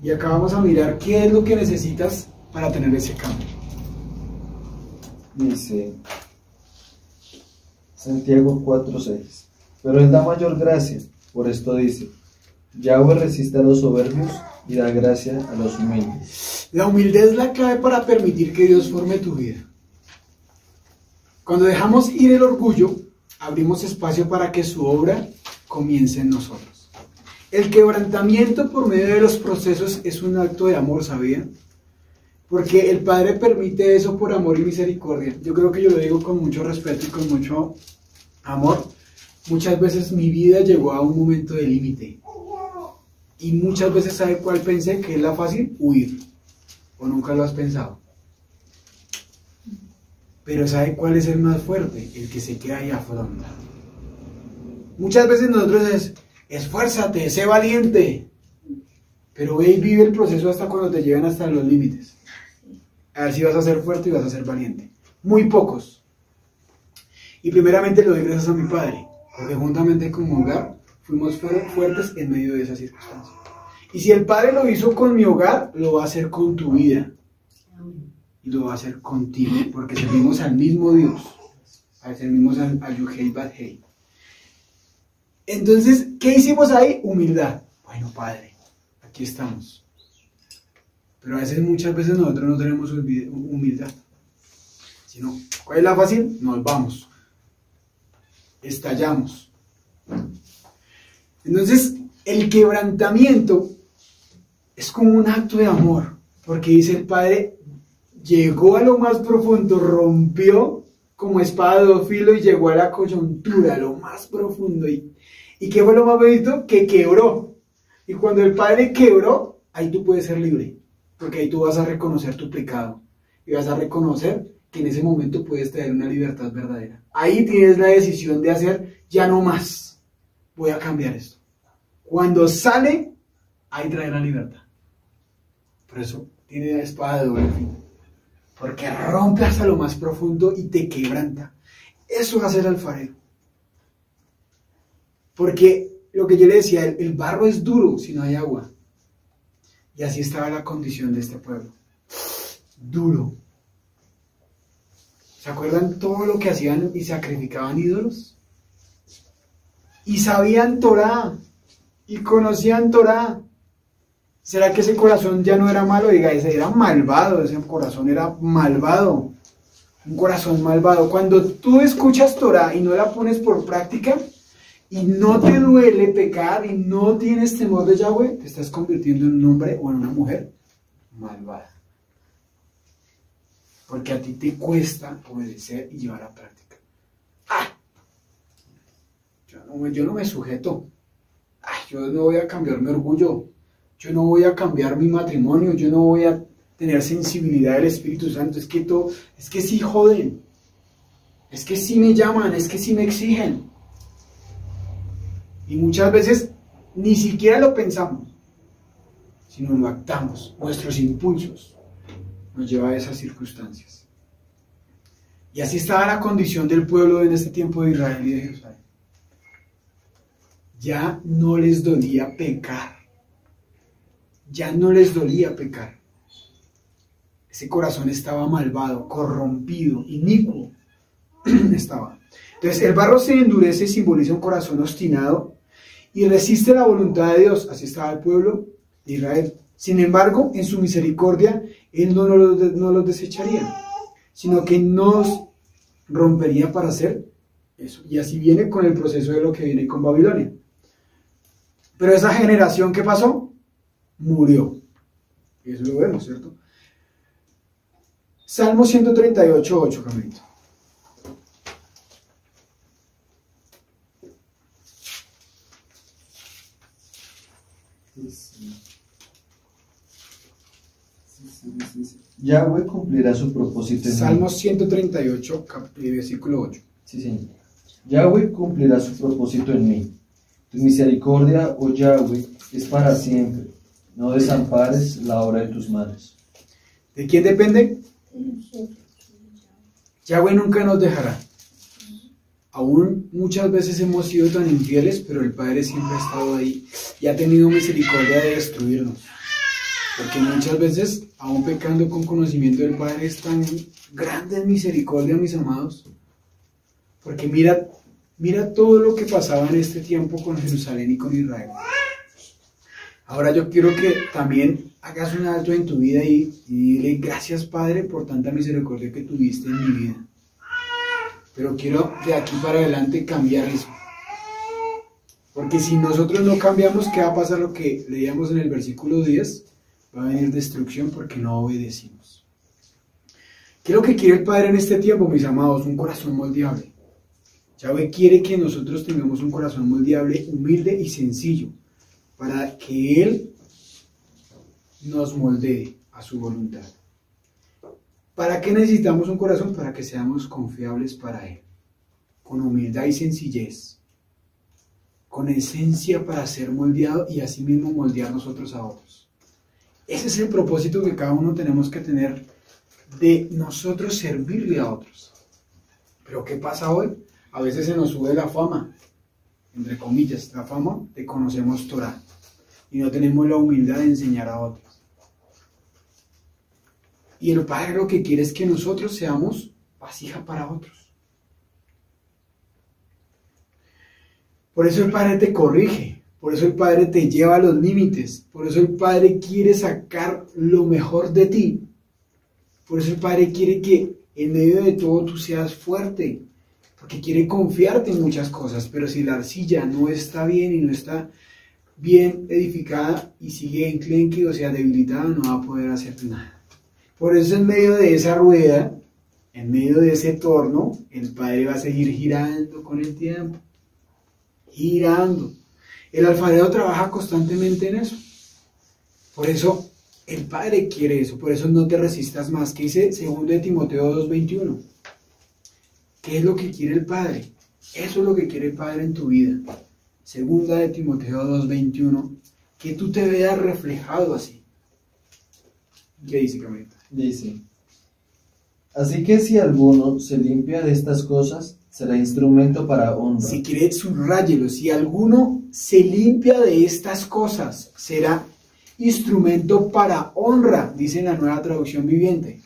Y acá vamos a mirar qué es lo que necesitas para tener ese cambio. Dice Santiago 4:6. Pero Él da mayor gracia, por esto dice, Yahweh resiste a los soberbios y da gracia a los humildes. La humildad es la clave para permitir que Dios forme tu vida. Cuando dejamos ir el orgullo, abrimos espacio para que su obra comience en nosotros. El quebrantamiento por medio de los procesos es un acto de amor, ¿sabían? Porque el Padre permite eso por amor y misericordia. Yo creo que yo lo digo con mucho respeto y con mucho amor. Muchas veces mi vida llegó a un momento de límite. Y muchas veces, ¿sabe cuál pensé? Que es la fácil, huir. ¿O nunca lo has pensado? Pero ¿sabe cuál es el más fuerte? El que se queda y afronta. Muchas veces nosotros esfuérzate, sé valiente. Pero ve y vive el proceso hasta cuando te llegan hasta los límites. A ver si vas a ser fuerte y vas a ser valiente. Muy pocos. Y primeramente le doy gracias a mi Padre, porque juntamente con mi hogar fuimos fuertes en medio de esas circunstancias. Y si el Padre lo hizo con mi hogar, lo va a hacer con tu vida. Y lo va a hacer contigo, porque servimos al mismo Dios. Servimos a Yuhei Badhei. Entonces, ¿qué hicimos ahí? Humildad. Bueno, Padre, aquí estamos. Pero a veces, muchas veces nosotros no tenemos humildad. Sino, ¿cuál es la fácil? Nos vamos. Estallamos. Entonces, el quebrantamiento es como un acto de amor. Porque dice el Padre, llegó a lo más profundo, rompió como espada de dos filos y llegó a la coyuntura, a lo más profundo. ¿Y qué fue lo más bonito? Que quebró. Y cuando el Padre quebró, ahí tú puedes ser libre. Porque ahí tú vas a reconocer tu pecado. Y vas a reconocer que en ese momento puedes tener una libertad verdadera. Ahí tienes la decisión de hacer, ya no más. Voy a cambiar esto. Cuando sale, ahí trae la libertad. Por eso tiene la espada de doble filo. Porque rompe hasta lo más profundo y te quebranta. Eso es hacer alfarero. Porque lo que yo le decía, el barro es duro si no hay agua. Y así estaba la condición de este pueblo. Duro. ¿Se acuerdan todo lo que hacían y sacrificaban ídolos? Y sabían Torá. Y conocían Torá. ¿Será que ese corazón ya no era malo? Diga, ese era malvado, ese corazón era malvado. Un corazón malvado. Cuando tú escuchas Torá y no la pones por práctica, y no te duele pecar, y no tienes temor de Yahweh, te estás convirtiendo en un hombre o en una mujer malvada. Porque a ti te cuesta obedecer y llevar a práctica. Yo no me sujeto. Yo no voy a cambiar mi orgullo. Yo no voy a cambiar mi matrimonio, yo no voy a tener sensibilidad del Espíritu Santo. Es que sí joden, es que sí me llaman, es que sí me exigen. Y muchas veces ni siquiera lo pensamos, sino lo actamos. Nuestros impulsos nos llevan a esas circunstancias. Y así estaba la condición del pueblo en este tiempo de Israel y de Jerusalén. Ya no les dolía pecar. Ya no les dolía pecar. Ese corazón estaba malvado, corrompido, inicuo. Estaba. Entonces el barro se endurece y simboliza un corazón obstinado y resiste la voluntad de Dios. Así estaba el pueblo de Israel. Sin embargo, en su misericordia, Él no los desecharía, sino que nos rompería para hacer eso. Y así viene con el proceso de lo que viene con Babilonia. Pero esa generación, ¿qué pasó? Murió. Y eso lo vemos, ¿cierto? Salmo 138, 8, Camilito. Yahweh cumplirá su propósito en Salmo mí. 138, versículo 8. Sí, señor. Yahweh cumplirá su propósito en mí. Tu misericordia, oh Yahweh, es para siempre. No desampares la obra de tus manos. ¿De quién depende? Yahweh nunca nos dejará. Aún muchas veces hemos sido tan infieles, pero el Padre siempre ha estado ahí y ha tenido misericordia de destruirnos. Porque muchas veces, aún pecando con conocimiento del Padre, es tan grande en misericordia, mis amados. Porque mira todo lo que pasaba en este tiempo con Jerusalén y con Israel. Ahora yo quiero que también hagas un alto en tu vida y dile gracias, Padre, por tanta misericordia que tuviste en mi vida. Pero quiero de aquí para adelante cambiar eso. Porque si nosotros no cambiamos, ¿qué va a pasar? Lo que leíamos en el versículo 10, va a venir destrucción porque no obedecimos. ¿Qué es lo que quiere el Padre en este tiempo, mis amados? Un corazón moldeable. Yahweh quiere que nosotros tengamos un corazón moldeable, humilde y sencillo, para que Él nos moldee a su voluntad. ¿Para qué necesitamos un corazón? Para que seamos confiables para Él, con humildad y sencillez, con esencia para ser moldeado y asimismo moldear nosotros a otros. Ese es el propósito que cada uno tenemos que tener, de nosotros servirle a otros. Pero ¿qué pasa hoy? A veces se nos sube la fama, entre comillas, la fama de conocemos Torah, y no tenemos la humildad de enseñar a otros. Y el Padre lo que quiere es que nosotros seamos vasija para otros. Por eso el Padre te corrige, por eso el Padre te lleva a los límites, por eso el Padre quiere sacar lo mejor de ti. Por eso el Padre quiere que en medio de todo tú seas fuerte, porque quiere confiarte en muchas cosas, pero si la arcilla no está bien y no está bien edificada y sigue enclenque, o sea, debilitada, no va a poder hacerte nada. Por eso en medio de esa rueda, en medio de ese torno, el Padre va a seguir girando con el tiempo, girando. El alfarero trabaja constantemente en eso. Por eso el Padre quiere eso, por eso no te resistas más. ¿Qué dice 2 Timoteo 2:21? ¿Qué es lo que quiere el Padre? Eso es lo que quiere el Padre en tu vida. 2 Timoteo 2:21, que tú te veas reflejado así. ¿Qué dice, Camarita? Dice: así que si alguno se limpia de estas cosas, será instrumento para honra. Si quiere, subráyelo. Si alguno se limpia de estas cosas, será instrumento para honra, dice en la Nueva Traducción Viviente.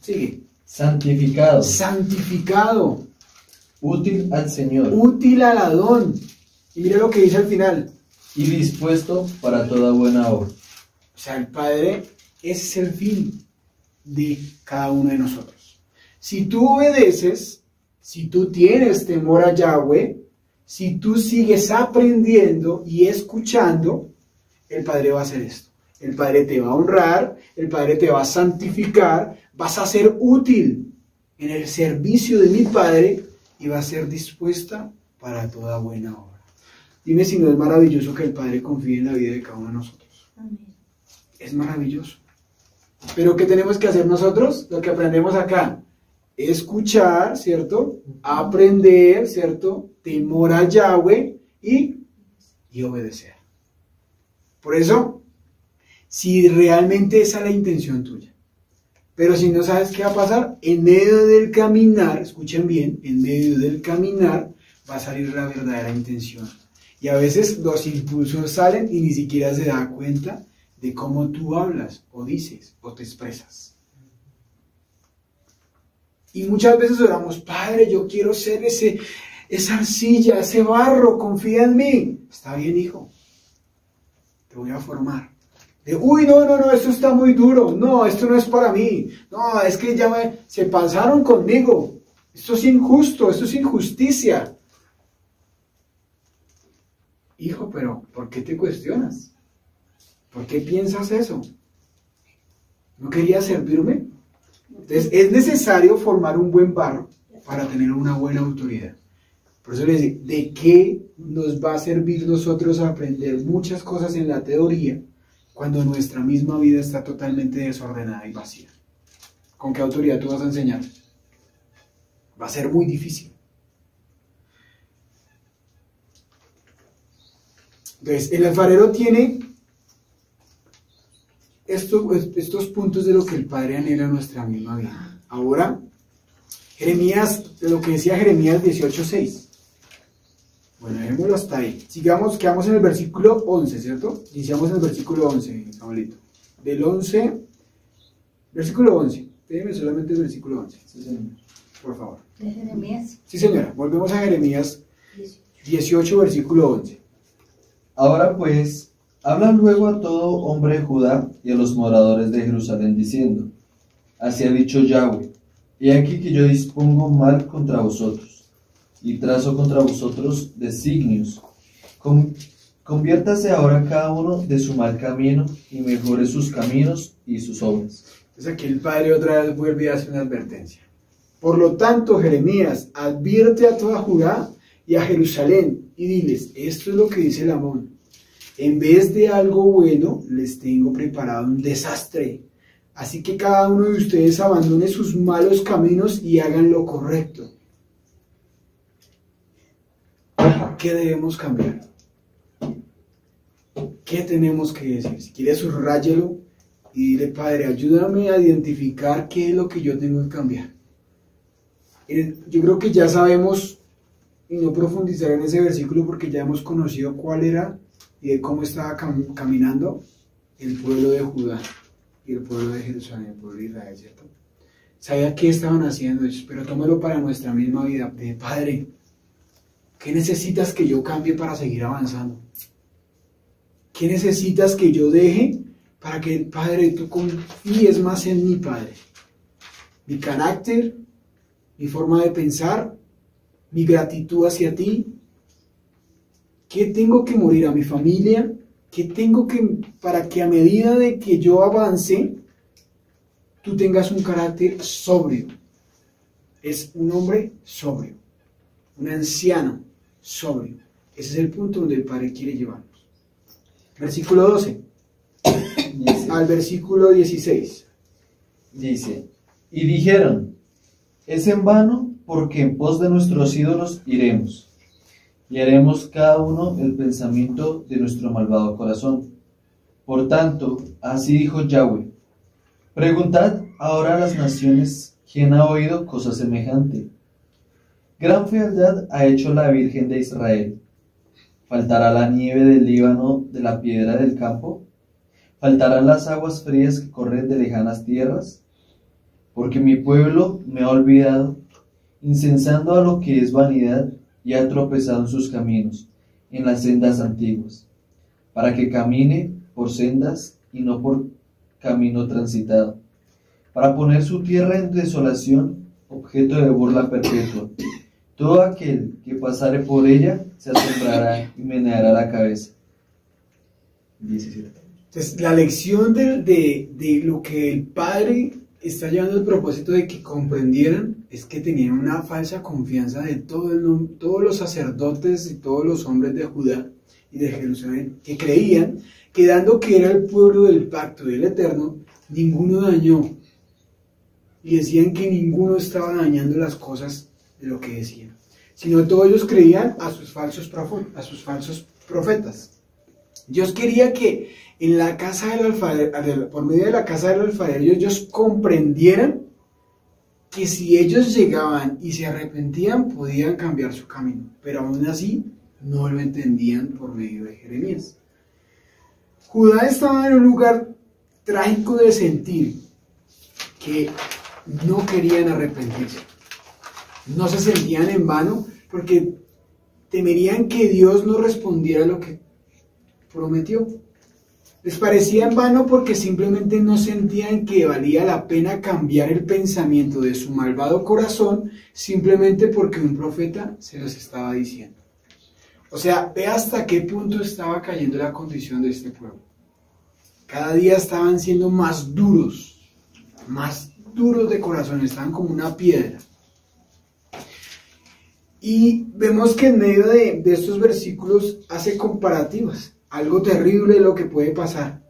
Sigue. Santificado. Santificado. Útil al Señor. Útil al Adón. Y mira lo que dice al final. Y dispuesto para toda buena obra. O sea, el Padre, ese es el fin de cada uno de nosotros. Si tú obedeces, si tú tienes temor a Yahweh, si tú sigues aprendiendo y escuchando, el Padre va a hacer esto. El Padre te va a honrar, el Padre te va a santificar, vas a ser útil en el servicio de mi Padre y vas a ser dispuesta para toda buena obra. Dime si no es maravilloso que el Padre confíe en la vida de cada uno de nosotros. Amén. Es maravilloso. Pero ¿qué tenemos que hacer nosotros? Lo que aprendemos acá. Escuchar, ¿cierto? Aprender, ¿cierto? Temor a Yahweh y obedecer. Por eso, si realmente esa es la intención tuya, pero si no sabes qué va a pasar, en medio del caminar, escuchen bien, en medio del caminar va a salir la verdadera intención. Y a veces los impulsos salen y ni siquiera se da cuenta de cómo tú hablas, o dices, o te expresas. Y muchas veces oramos: Padre, yo quiero ser esa arcilla, ese barro, confía en mí. Está bien, hijo, te voy a formar. Uy, no, esto está muy duro, no, esto no es para mí, no, es que ya se pasaron conmigo, esto es injusto, esto es injusticia. Hijo, pero ¿por qué te cuestionas? ¿Por qué piensas eso? ¿No querías servirme? Entonces es necesario formar un buen barro para tener una buena autoridad. Por eso les digo, ¿de qué nos va a servir nosotros aprender muchas cosas en la teoría cuando nuestra misma vida está totalmente desordenada y vacía? ¿Con qué autoridad tú vas a enseñar? Va a ser muy difícil. Entonces, el alfarero tiene estos puntos de lo que el Padre anhela en nuestra misma vida. Ahora, Jeremías, de lo que decía Jeremías 18:6. Bueno, dejémoslo hasta ahí. Sigamos, quedamos en el versículo 11, ¿cierto? Iniciamos en el versículo 11, Samuelito. Del 11, versículo 11. Déjeme solamente el versículo 11. Sí, señor. Por favor. De Jeremías. Sí, señora. Volvemos a Jeremías 18, versículo 11. Ahora pues, habla luego a todo hombre de Judá y a los moradores de Jerusalén, diciendo: así ha dicho Yahweh, He aquí que yo dispongo mal contra vosotros, y trazo contra vosotros designios. Conviértase ahora cada uno de su mal camino, y mejore sus caminos y sus obras. Entonces aquí el padre otra vez vuelve y hace una advertencia. Por lo tanto, Jeremías, advierte a toda Judá y a Jerusalén, y diles, esto es lo que dice el Amón. En vez de algo bueno, les tengo preparado un desastre. Así que cada uno de ustedes abandone sus malos caminos y hagan lo correcto. ¿Qué debemos cambiar? ¿Qué tenemos que decir? Si quiere, subrayelo y dile, Padre, ayúdame a identificar qué es lo que yo tengo que cambiar. Yo creo que ya sabemos, y no profundizar en ese versículo porque ya hemos conocido cuál era y de cómo estaba caminando el pueblo de Judá y el pueblo de Jerusalén, el pueblo de Israel, ¿cierto? Sabía qué estaban haciendo ellos, pero tómalo para nuestra misma vida. De Padre, ¿qué necesitas que yo cambie para seguir avanzando? ¿Qué necesitas que yo deje para que, Padre, tú confíes más en mí, Padre? Mi carácter, mi forma de pensar, mi gratitud hacia ti. ¿Qué tengo que morir a mi familia? ¿Qué tengo que, para que a medida de que yo avance, tú tengas un carácter sobrio? Es un hombre sobrio, un anciano sobrio. Ese es el punto donde el Padre quiere llevarnos. Versículo 12 al versículo 16. Dice, y dijeron, es en vano porque en pos de nuestros ídolos iremos, y haremos cada uno el pensamiento de nuestro malvado corazón. Por tanto, así dijo Yahweh, preguntad ahora a las naciones quién ha oído cosa semejante. Gran fealdad ha hecho la Virgen de Israel. ¿Faltará la nieve del Líbano de la piedra del campo? ¿Faltarán las aguas frías que corren de lejanas tierras? Porque mi pueblo me ha olvidado, incensando a lo que es vanidad, y ha tropezado en sus caminos, en las sendas antiguas, para que camine por sendas y no por camino transitado, para poner su tierra en desolación, objeto de burla perpetua. Todo aquel que pasare por ella se asombrará y meneará la cabeza. 17. Entonces, la lección de lo que el Padre está llevando el propósito de que comprendieran es que tenían una falsa confianza de todos los sacerdotes y todos los hombres de Judá y de Jerusalén, que creían que dando que era el pueblo del pacto del Eterno, ninguno dañó. Y decían que ninguno estaba dañando las cosas de lo que decían, sino todos ellos creían a sus falsos profetas. Dios quería que en la casa del alfarero, por medio de la casa del alfarero, ellos comprendieran que si ellos llegaban y se arrepentían, podían cambiar su camino, pero aún así no lo entendían por medio de Jeremías. Judá estaba en un lugar trágico de sentir que no querían arrepentirse. No se sentían en vano porque temerían que Dios no respondiera lo que prometió. Les parecía en vano porque simplemente no sentían que valía la pena cambiar el pensamiento de su malvado corazón simplemente porque un profeta se los estaba diciendo. O sea, ve hasta qué punto estaba cayendo la condición de este pueblo. Cada día estaban siendo más duros de corazón, estaban como una piedra. Y vemos que en medio de estos versículos hace comparativas, algo terrible de lo que puede pasar,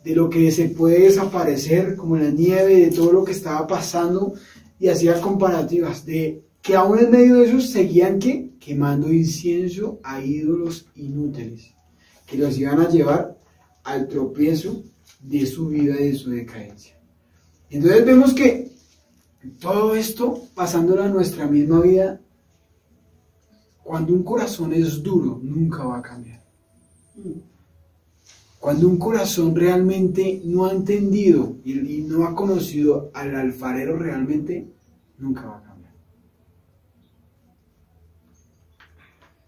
de lo que se puede desaparecer, como la nieve, de todo lo que estaba pasando, y hacía comparativas de que aún en medio de eso seguían quemando incienso a ídolos inútiles, que los iban a llevar al tropiezo de su vida y de su decadencia. Entonces vemos que todo esto, pasándolo a nuestra misma vida, cuando un corazón es duro, nunca va a cambiar. Cuando un corazón realmente no ha entendido y no ha conocido al alfarero realmente, nunca va a cambiar.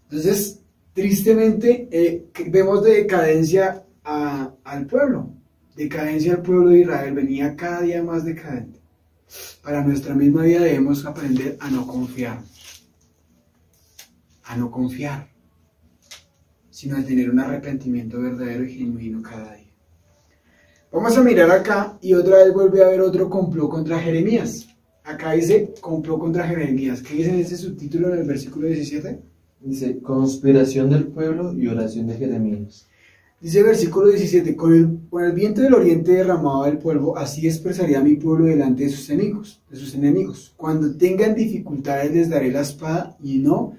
Entonces, tristemente, vemos de decadencia al pueblo. Decadencia al pueblo de Israel, venía cada día más decadente. Para nuestra misma vida debemos aprender a no confiar. A no confiar, sino a tener un arrepentimiento verdadero y genuino cada día. Vamos a mirar acá y otra vez vuelve a haber otro complot contra Jeremías. Acá dice complot contra Jeremías. ¿Qué dice en ese subtítulo en el versículo 17? Dice, conspiración del pueblo y oración de Jeremías. Dice el versículo 17, con el viento del oriente derramado del polvo, así expresaría a mi pueblo delante de sus enemigos. Cuando tengan dificultades les daré la espada y no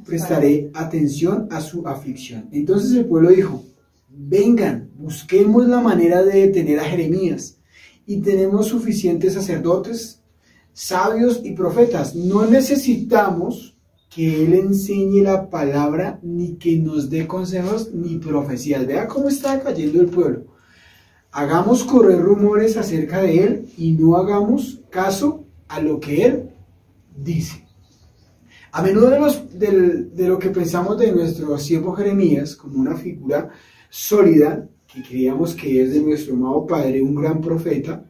prestaré atención a su aflicción. Entonces el pueblo dijo, vengan, busquemos la manera de detener a Jeremías. Y tenemos suficientes sacerdotes, sabios y profetas. No necesitamos que él enseñe la palabra, ni que nos dé consejos, ni profecías. Vea cómo está cayendo el pueblo. Hagamos correr rumores acerca de él y no hagamos caso a lo que él dice. A menudo de lo que pensamos de nuestro siervo Jeremías como una figura sólida, que creíamos que es de nuestro amado padre, un gran profeta,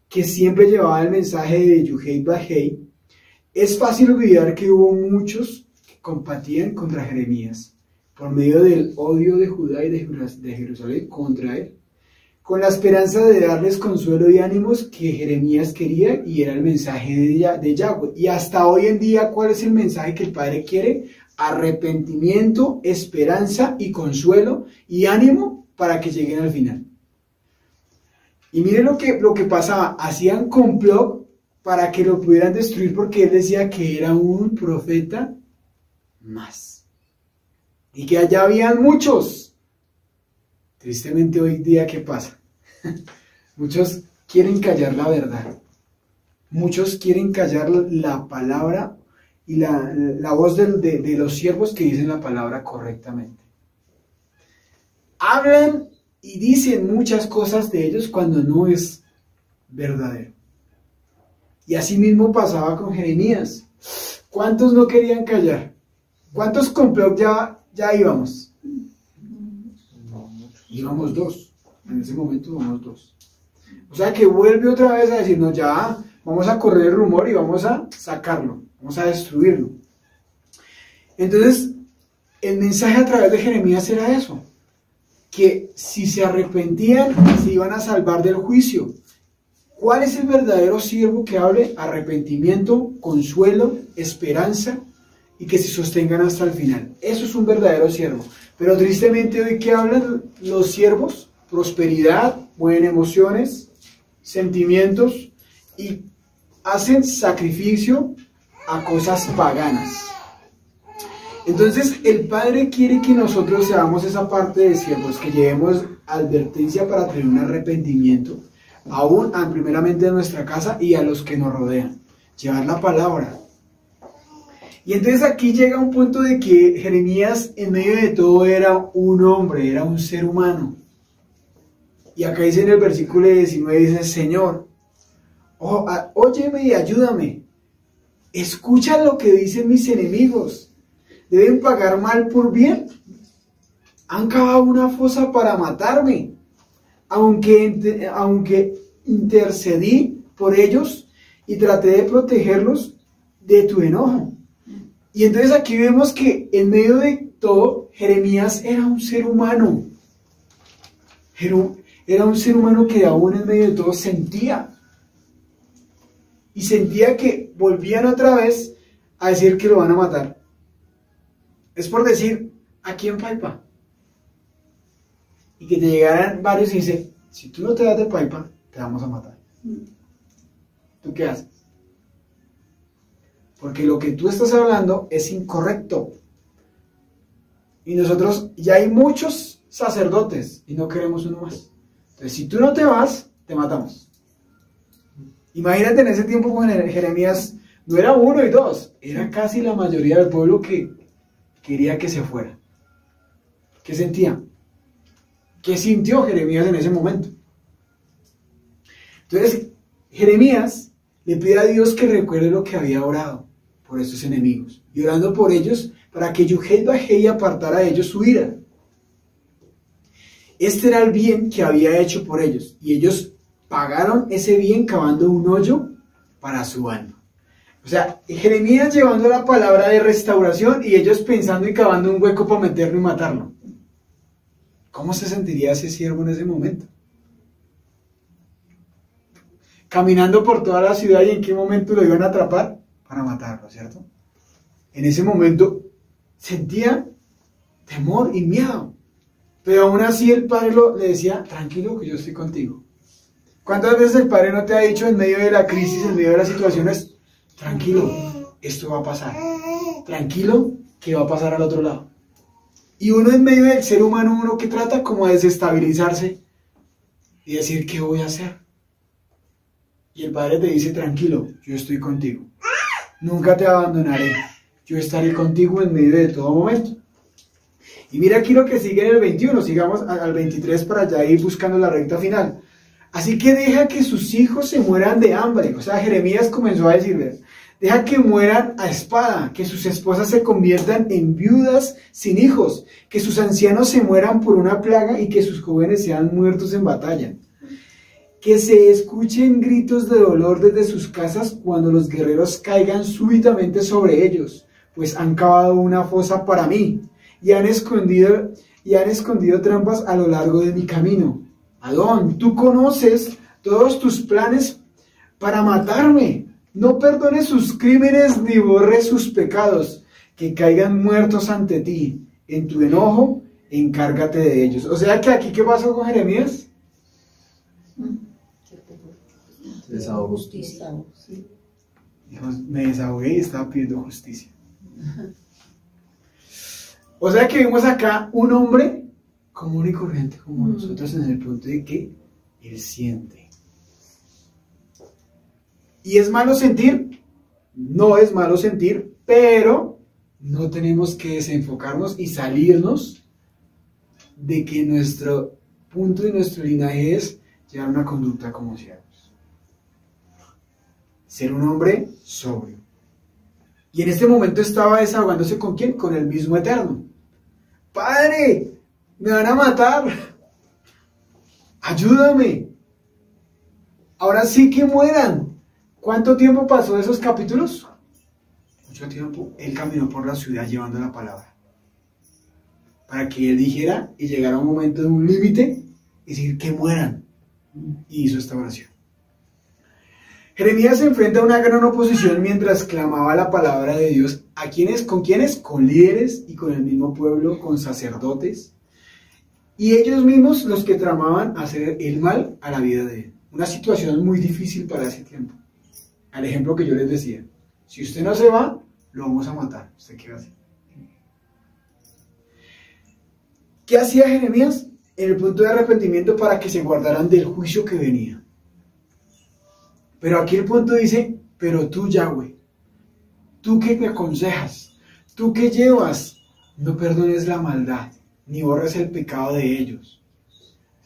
que siempre llevaba el mensaje de Yuhei Bajei, es fácil olvidar que hubo muchos que combatían contra Jeremías por medio del odio de Judá y de Jerusalén contra él, con la esperanza de darles consuelo y ánimos que Jeremías quería, y era el mensaje de Yahweh. Y hasta hoy en día, ¿cuál es el mensaje que el Padre quiere? Arrepentimiento, esperanza y consuelo y ánimo para que lleguen al final. Y miren lo que pasaba, hacían complot para que lo pudieran destruir porque él decía que era un profeta más. Y que allá habían muchos. Tristemente hoy día, ¿qué pasa? Muchos quieren callar la verdad. Muchos quieren callar la palabra y la voz de los siervos que dicen la palabra correctamente. Hablan y dicen muchas cosas de ellos cuando no es verdadero. Y así mismo pasaba con Jeremías. ¿Cuántos no querían callar? ¿Cuántos complot ya íbamos? Íbamos 2. En ese momento íbamos 2. O sea que vuelve otra vez a decirnos, ya, vamos a correr el rumor y vamos a sacarlo, vamos a destruirlo. Entonces, el mensaje a través de Jeremías era eso, que si se arrepentían, se iban a salvar del juicio. ¿Cuál es el verdadero siervo que hable? Arrepentimiento, consuelo, esperanza y que se sostengan hasta el final. Eso es un verdadero siervo. Pero tristemente hoy, ¿qué hablan los siervos? Prosperidad, mueven emociones, sentimientos y hacen sacrificio a cosas paganas. Entonces el Padre quiere que nosotros seamos esa parte de siervos, que llevemos advertencia para tener un arrepentimiento, aún primeramente en nuestra casa y a los que nos rodean. Llevar la palabra. Y entonces aquí llega un punto de que Jeremías en medio de todo era un hombre, era un ser humano. Y acá dice en el versículo 19, dice, Señor, óyeme y ayúdame. Escucha lo que dicen mis enemigos. ¿Deben pagar mal por bien? Han cavado una fosa para matarme. Aunque intercedí por ellos y traté de protegerlos de tu enojo. Y entonces aquí vemos que en medio de todo, Jeremías era un ser humano. Era un ser humano que aún en medio de todo sentía. Y sentía que volvían otra vez a decir que lo van a matar. Es por decir, aquí en Paipa. Y que te llegaran varios y dice, si tú no te das de Paipa, te vamos a matar. ¿Tú qué haces? Porque lo que tú estás hablando es incorrecto. Y nosotros, ya hay muchos sacerdotes y no queremos uno más. Entonces, si tú no te vas, te matamos. Imagínate en ese tiempo con Jeremías, no era 1 y 2, era casi la mayoría del pueblo que quería que se fuera. ¿Qué sentía? ¿Qué sintió Jeremías en ese momento? Entonces, Jeremías le pide a Dios que recuerde lo que había orado por estos enemigos, y orando por ellos para que Yuhei Bajei apartara de ellos su ira. Este era el bien que había hecho por ellos, y ellos pagaron ese bien cavando un hoyo para su alma. O sea, Jeremías llevando la palabra de restauración y ellos pensando y cavando un hueco para meterlo y matarlo. ¿Cómo se sentiría ese siervo en ese momento? Caminando por toda la ciudad, y en qué momento lo iban a atrapar para matarlo, ¿cierto? En ese momento sentía temor y miedo, pero aún así el padre le decía, tranquilo que yo estoy contigo. ¿Cuántas veces el padre no te ha dicho en medio de la crisis, en medio de las situaciones, tranquilo, esto va a pasar, tranquilo que va a pasar al otro lado? Y uno en medio del ser humano, uno que trata como de desestabilizarse y decir, ¿qué voy a hacer? Y el padre te dice, tranquilo, yo estoy contigo, nunca te abandonaré, yo estaré contigo en medio de todo momento. Y mira aquí lo que sigue en el 21, sigamos al 23 para ya ir buscando la recta final. Así que deja que sus hijos se mueran de hambre. O sea, Jeremías comenzó a decirles, deja que mueran a espada, que sus esposas se conviertan en viudas sin hijos, que sus ancianos se mueran por una plaga y que sus jóvenes sean muertos en batalla. Que se escuchen gritos de dolor desde sus casas cuando los guerreros caigan súbitamente sobre ellos, pues han cavado una fosa para mí y han escondido trampas a lo largo de mi camino. Adón, tú conoces todos tus planes para matarme. No perdones sus crímenes ni borres sus pecados, que caigan muertos ante ti. En tu enojo, encárgate de ellos. O sea que aquí, ¿qué pasó con Jeremías? Desahogó. Justicia. Sí. Dios, me desahogué y estaba pidiendo justicia. O sea que vimos acá un hombre común y corriente como nosotros, en el punto de que él siente. ¿Y es malo sentir? No es malo sentir, pero no tenemos que desenfocarnos y salirnos de que nuestro punto y nuestro linaje es llevar una conducta como siervos. Ser un hombre sobrio. Y en este momento estaba desahogándose ¿con quién? Con el mismo Eterno. Padre, me van a matar. Ayúdame. Ahora sí que mueran. ¿Cuánto tiempo pasó de esos capítulos? Mucho tiempo. Él caminó por la ciudad llevando la palabra. Para que él dijera y llegara a un momento de un límite y decir que mueran. Y hizo esta oración. Jeremías se enfrenta a una gran oposición mientras clamaba la palabra de Dios. ¿A quiénes? ¿Con quiénes? Con líderes y con el mismo pueblo, con sacerdotes. Y ellos mismos los que tramaban hacer el mal a la vida de él. Una situación muy difícil para ese tiempo. Al ejemplo que yo les decía. Si usted no se va, lo vamos a matar. ¿Usted qué va a hacer? ¿Qué hacía Jeremías? En el punto de arrepentimiento para que se guardaran del juicio que venía. Pero aquí el punto dice, pero tú, Yahweh, tú que me aconsejas, tú que llevas, no perdones la maldad, ni borres el pecado de ellos.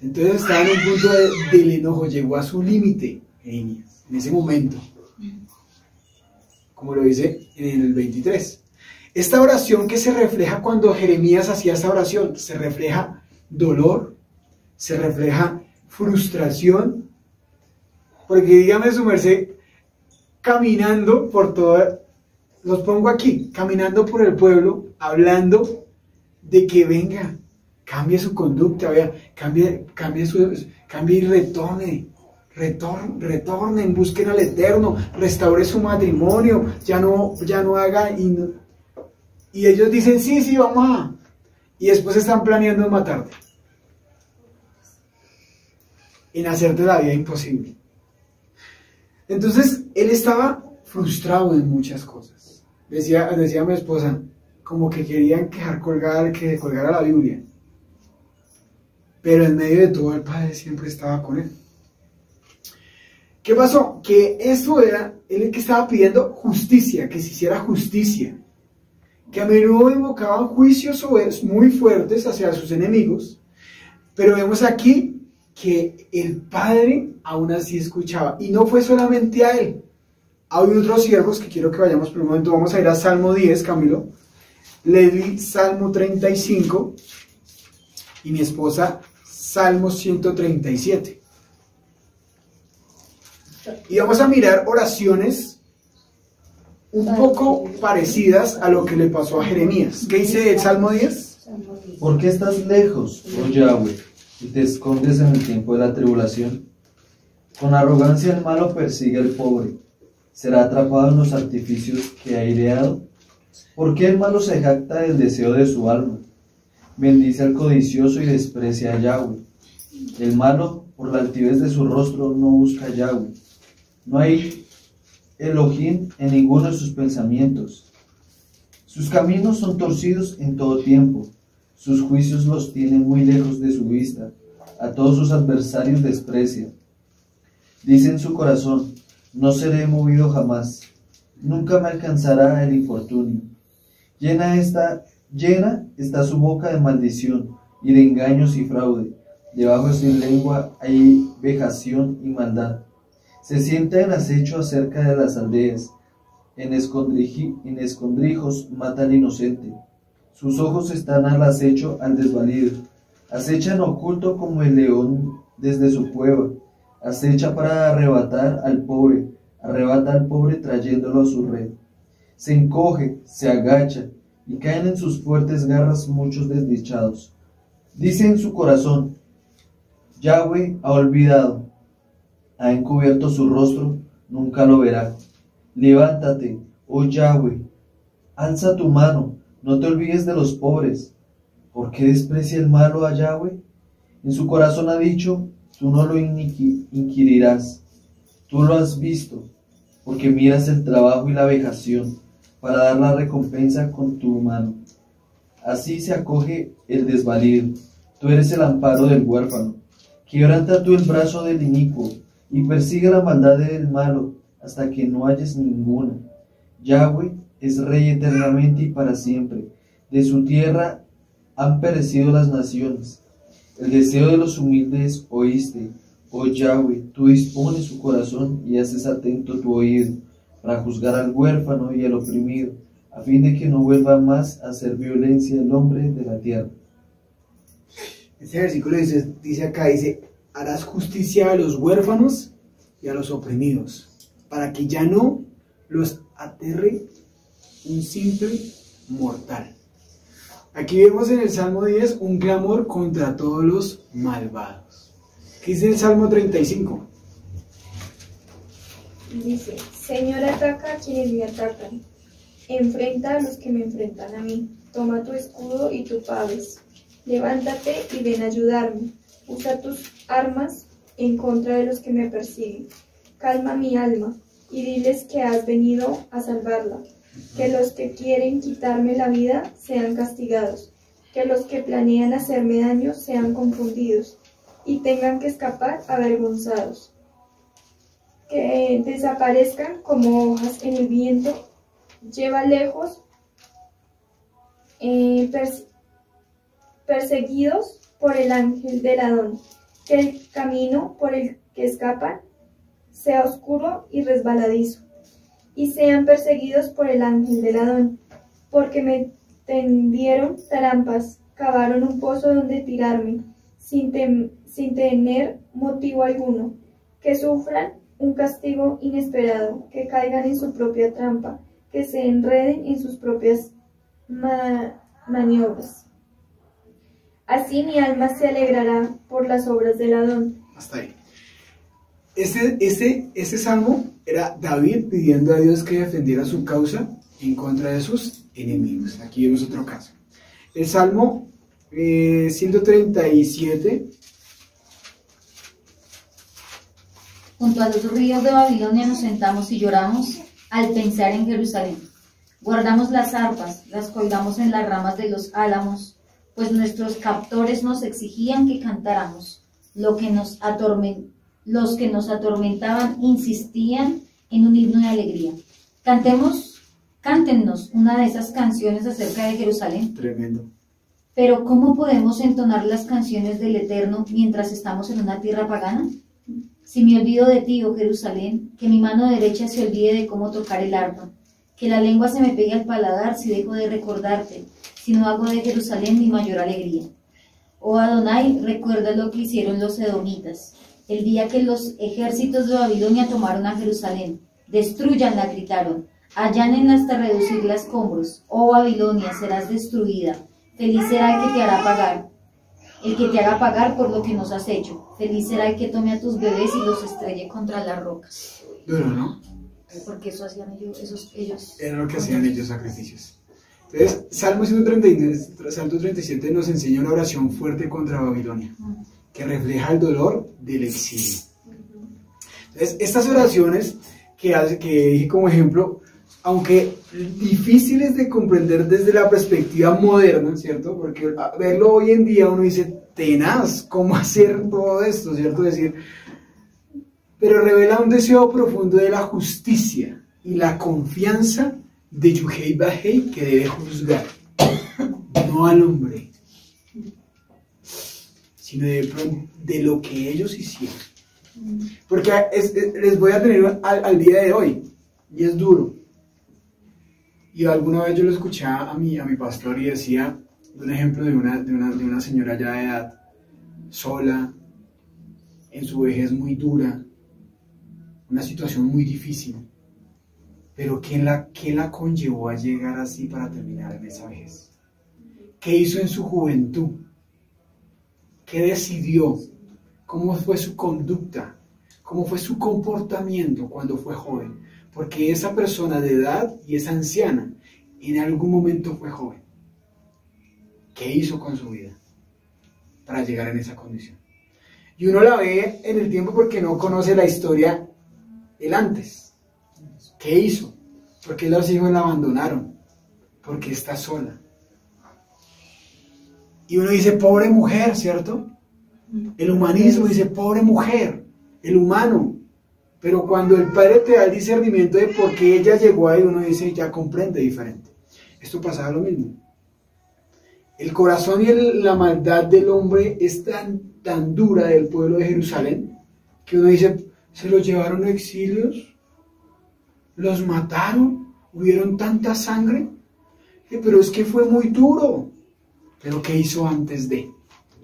Entonces estaba en un punto del enojo, llegó a su límite, Jeremías, en ese momento. Como lo dice en el 23. Esta oración que se refleja cuando Jeremías hacía esta oración, se refleja dolor, se refleja frustración, porque dígame su merced, caminando por todo, los pongo aquí, caminando por el pueblo, hablando de que venga, cambie su conducta, vea, cambie y retornen, busquen al Eterno, restaure su matrimonio, ya no haga, y ellos dicen, sí, vamos a, y después están planeando en matarte, en hacerte la vida imposible. Entonces, él estaba frustrado en muchas cosas. Decía a mi esposa, como que querían que colgara la Biblia. Pero en medio de todo, el Padre siempre estaba con él. ¿Qué pasó? Que eso era él el que estaba pidiendo justicia, que se hiciera justicia. Que a menudo invocaban juicios muy fuertes hacia sus enemigos. Pero vemos aquí que el Padre aún así escuchaba, y no fue solamente a él. Hay otros siervos que quiero que vayamos por un momento. Vamos a ir a Salmo 10, Camilo, Leslie, Salmo 35, y mi esposa, Salmo 137. Y vamos a mirar oraciones un poco parecidas a lo que le pasó a Jeremías. ¿Qué dice el Salmo 10? ¿Por qué estás lejos, oh Yahweh, y te escondes en el tiempo de la tribulación? Con arrogancia el malo persigue al pobre. ¿Será atrapado en los artificios que ha ideado? ¿Por qué el malo se jacta del deseo de su alma? Bendice al codicioso y desprecia a Yahweh. El malo, por la altivez de su rostro, no busca a Yahweh. No hay Elohim en ninguno de sus pensamientos. Sus caminos son torcidos en todo tiempo. Sus juicios los tiene muy lejos de su vista. A todos sus adversarios desprecia. Dice en su corazón: no seré movido jamás. Nunca me alcanzará el infortunio. Llena está su boca de maldición y de engaños y fraude. Debajo de su lengua hay vejación y maldad. Se sienta en acecho acerca de las aldeas. En escondrijos mata al inocente. Sus ojos están al acecho al desvalido. Acecha en oculto como el león desde su cueva. Acecha para arrebatar al pobre. Arrebata al pobre trayéndolo a su red. Se encoge, se agacha, y caen en sus fuertes garras muchos desdichados. Dice en su corazón: Yahweh ha olvidado, ha encubierto su rostro, nunca lo verá. Levántate, oh Yahweh, alza tu mano, no te olvides de los pobres. ¿Por qué desprecia el malo a Yahweh? En su corazón ha dicho: tú no lo inquirirás. Tú lo has visto, porque miras el trabajo y la vejación, para dar la recompensa con tu mano. Así se acoge el desvalido. Tú eres el amparo del huérfano. Quebranta tú el brazo del inicuo, y persigue la maldad del malo, hasta que no halles ninguna. Yahweh es rey eternamente y para siempre. De su tierra han perecido las naciones. El deseo de los humildes oíste, oh Yahweh. Tú dispones su corazón y haces atento tu oído, para juzgar al huérfano y al oprimido, a fin de que no vuelva más a hacer violencia el hombre de la tierra. Este versículo dice acá, harás justicia a los huérfanos y a los oprimidos, para que ya no los aterre un simple mortal. Aquí vemos en el Salmo 10 un clamor contra todos los malvados. ¿Qué dice el Salmo 35? Dice: Señor, ataca a quienes me atacan, enfrenta a los que me enfrentan a mí. Toma tu escudo y tu paves. Levántate y ven a ayudarme. Usa tus armas en contra de los que me persiguen. Calma mi alma y diles que has venido a salvarla. Que los que quieren quitarme la vida sean castigados. Que los que planean hacerme daño sean confundidos y tengan que escapar avergonzados. Que desaparezcan como hojas en el viento. Lleva lejos perseguidos por el ángel del Adón. Que el camino por el que escapan sea oscuro y resbaladizo, y sean perseguidos por el ángel del Adón, porque me tendieron trampas, cavaron un pozo donde tirarme, sin tener motivo alguno. Que sufran un castigo inesperado, que caigan en su propia trampa, que se enreden en sus propias maniobras. Así mi alma se alegrará por las obras del Adón. Hasta ahí. Este salmo era David pidiendo a Dios que defendiera su causa en contra de sus enemigos. Aquí vemos otro caso. El Salmo 137. Junto a los ríos de Babilonia nos sentamos y lloramos al pensar en Jerusalén. Guardamos las arpas, las colgamos en las ramas de los álamos, pues nuestros captores nos exigían que cantáramos. Los que nos atormentaban insistían en un himno de alegría. Cántennos una de esas canciones acerca de Jerusalén. Tremendo. Pero ¿cómo podemos entonar las canciones del Eterno mientras estamos en una tierra pagana? Si me olvido de ti, oh Jerusalén, que mi mano derecha se olvide de cómo tocar el arpa, que la lengua se me pegue al paladar si dejo de recordarte, si no hago de Jerusalén mi mayor alegría. Oh Adonai, recuerda lo que hicieron los edomitas, el día que los ejércitos de Babilonia tomaron a Jerusalén. Destrúyanla, gritaron, allánenla hasta reducirla a escombros. Oh Babilonia, serás destruida. Feliz será el que te hará pagar, el que te haga pagar por lo que nos has hecho. Feliz será el que tome a tus bebés y los estrelle contra las rocas. Duro, ¿no? Porque eso hacían ellos. Era lo que hacían ellos, sacrificios. Entonces, Salmo 137 nos enseña una oración fuerte contra Babilonia, que refleja el dolor del exilio. Entonces, estas oraciones que dije como ejemplo, aunque difíciles de comprender desde la perspectiva moderna, ¿cierto? Porque verlo hoy en día uno dice, tenaz, ¿cómo hacer todo esto? ¿Cierto? Decir, pero revela un deseo profundo de la justicia y la confianza de Yuhei Bahei, que debe juzgar, no al hombre, sino de lo que ellos hicieron. Porque les voy a tener al día de hoy, y es duro. Y alguna vez yo lo escuché a mi pastor y decía, un ejemplo de una señora ya de edad, sola, en su vejez muy dura, una situación muy difícil. Pero ¿qué la conllevó a llegar así para terminar en esa vejez? ¿Qué hizo en su juventud? ¿Qué decidió? ¿Cómo fue su conducta? ¿Cómo fue su comportamiento cuando fue joven? Porque esa persona de edad y esa anciana en algún momento fue joven. ¿Qué hizo con su vida para llegar en esa condición? Y uno la ve en el tiempo porque no conoce la historia del antes. ¿Qué hizo? ¿Por qué los hijos la abandonaron? Porque está sola. Y uno dice, pobre mujer, ¿cierto? El humanismo dice, pobre mujer, el humano. Pero cuando el Padre te da el discernimiento de por qué ella llegó ahí, uno dice, ya comprende diferente. Esto pasaba lo mismo. El corazón y la maldad del hombre es tan dura del pueblo de Jerusalén, que uno dice, se los llevaron a exilios, los mataron, hubieron tanta sangre, pero es que fue muy duro. Pero ¿qué hizo antes de?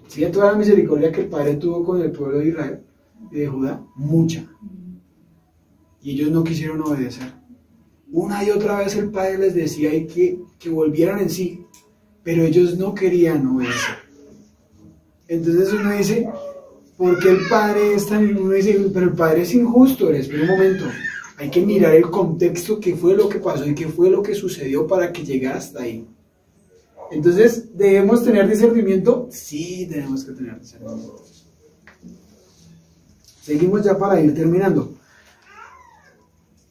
¿Sí? Toda la misericordia que el Padre tuvo con el pueblo de Israel y de Judá, mucha. Y ellos no quisieron obedecer. Una y otra vez el Padre les decía que volvieran en sí, pero ellos no querían obedecer. Entonces uno dice, ¿por qué el Padre es tan... Uno dice, pero el Padre es injusto. Espera un momento, hay que mirar el contexto, qué fue lo que pasó y qué fue lo que sucedió para que llegara hasta ahí. Entonces, ¿debemos tener discernimiento? Sí, tenemos que tener discernimiento. Seguimos ya para ir terminando.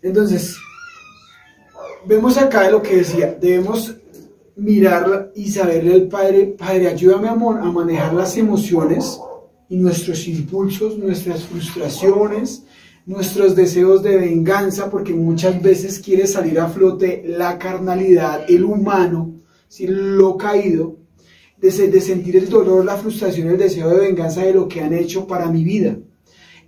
Entonces, vemos acá lo que decía, debemos mirar y saberle al Padre, Padre, ayúdame a manejar las emociones y nuestros impulsos, nuestras frustraciones, nuestros deseos de venganza, porque muchas veces quiere salir a flote la carnalidad, el humano, ¿sí? Lo caído, de sentir el dolor, la frustración, el deseo de venganza de lo que han hecho para mi vida.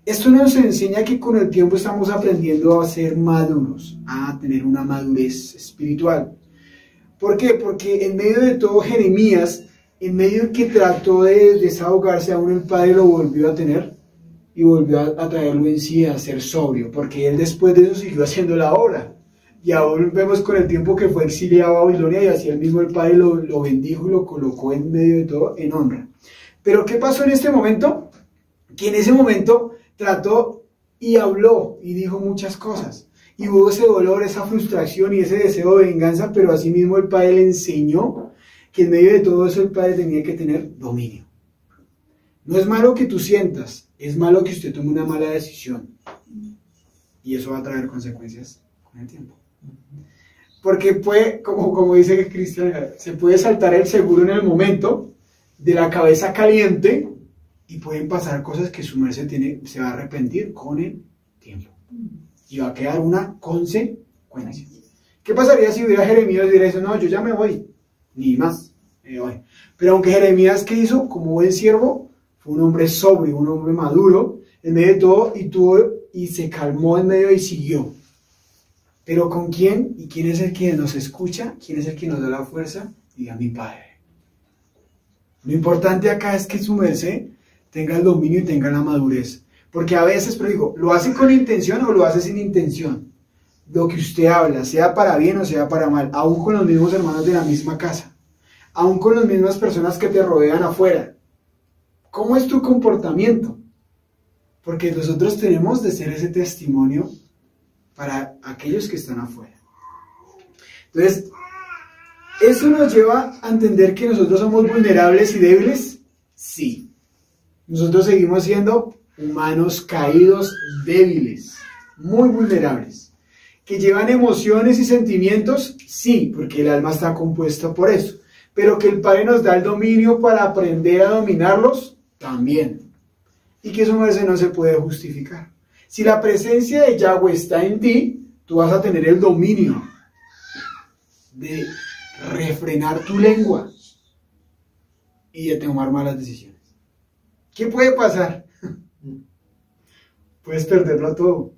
Esto nos enseña que con el tiempo estamos aprendiendo a ser maduros, a tener una madurez espiritual. ¿Por qué? Porque en medio de todo Jeremías, en medio de que trató de desahogarse, aún el Padre lo volvió a tener y volvió a traerlo en sí a ser sobrio, porque él después de eso siguió haciendo la obra. Y aún vemos con el tiempo que fue exiliado a Babilonia y así el mismo el Padre lo bendijo y lo colocó en medio de todo en honra. Pero ¿qué pasó en este momento? Que en ese momento trató y habló y dijo muchas cosas. Y hubo ese dolor, esa frustración y ese deseo de venganza, pero así mismo el Padre le enseñó que en medio de todo eso el Padre tenía que tener dominio. No es malo que tú sientas, es malo que usted tome una mala decisión. Y eso va a traer consecuencias con el tiempo. Porque puede, como dice Cristian, se puede saltar el seguro en el momento de la cabeza caliente y pueden pasar cosas que su merced se va a arrepentir con el tiempo. Y va a quedar una consecuencia. ¿Qué pasaría si hubiera Jeremías y hubiera dicho, no, yo ya me voy, ni más, me voy? Pero aunque Jeremías, ¿qué hizo? Como buen siervo, fue un hombre sobrio, un hombre maduro, en medio de todo, y se calmó en medio y siguió. Pero ¿con quién? ¿Y quién es el que nos escucha? ¿Quién es el que nos da la fuerza? Diga, mi Padre. Lo importante acá es que su merced tenga el dominio y tenga la madurez. Porque a veces, pero digo, ¿lo hace con intención o lo hace sin intención? Lo que usted habla, sea para bien o sea para mal, aún con los mismos hermanos de la misma casa, aún con las mismas personas que te rodean afuera. ¿Cómo es tu comportamiento? Porque nosotros tenemos de ser ese testimonio para aquellos que están afuera. Entonces, ¿eso nos lleva a entender que nosotros somos vulnerables y débiles? Sí. Nosotros seguimos siendo humanos caídos, débiles, muy vulnerables. ¿Que llevan emociones y sentimientos? Sí, porque el alma está compuesta por eso. Pero que el Padre nos da el dominio para aprender a dominarlos, también. Y que eso no se puede justificar. Si la presencia de Yahweh está en ti, tú vas a tener el dominio de refrenar tu lengua y de tomar malas decisiones. ¿Qué puede pasar? Puedes perderlo todo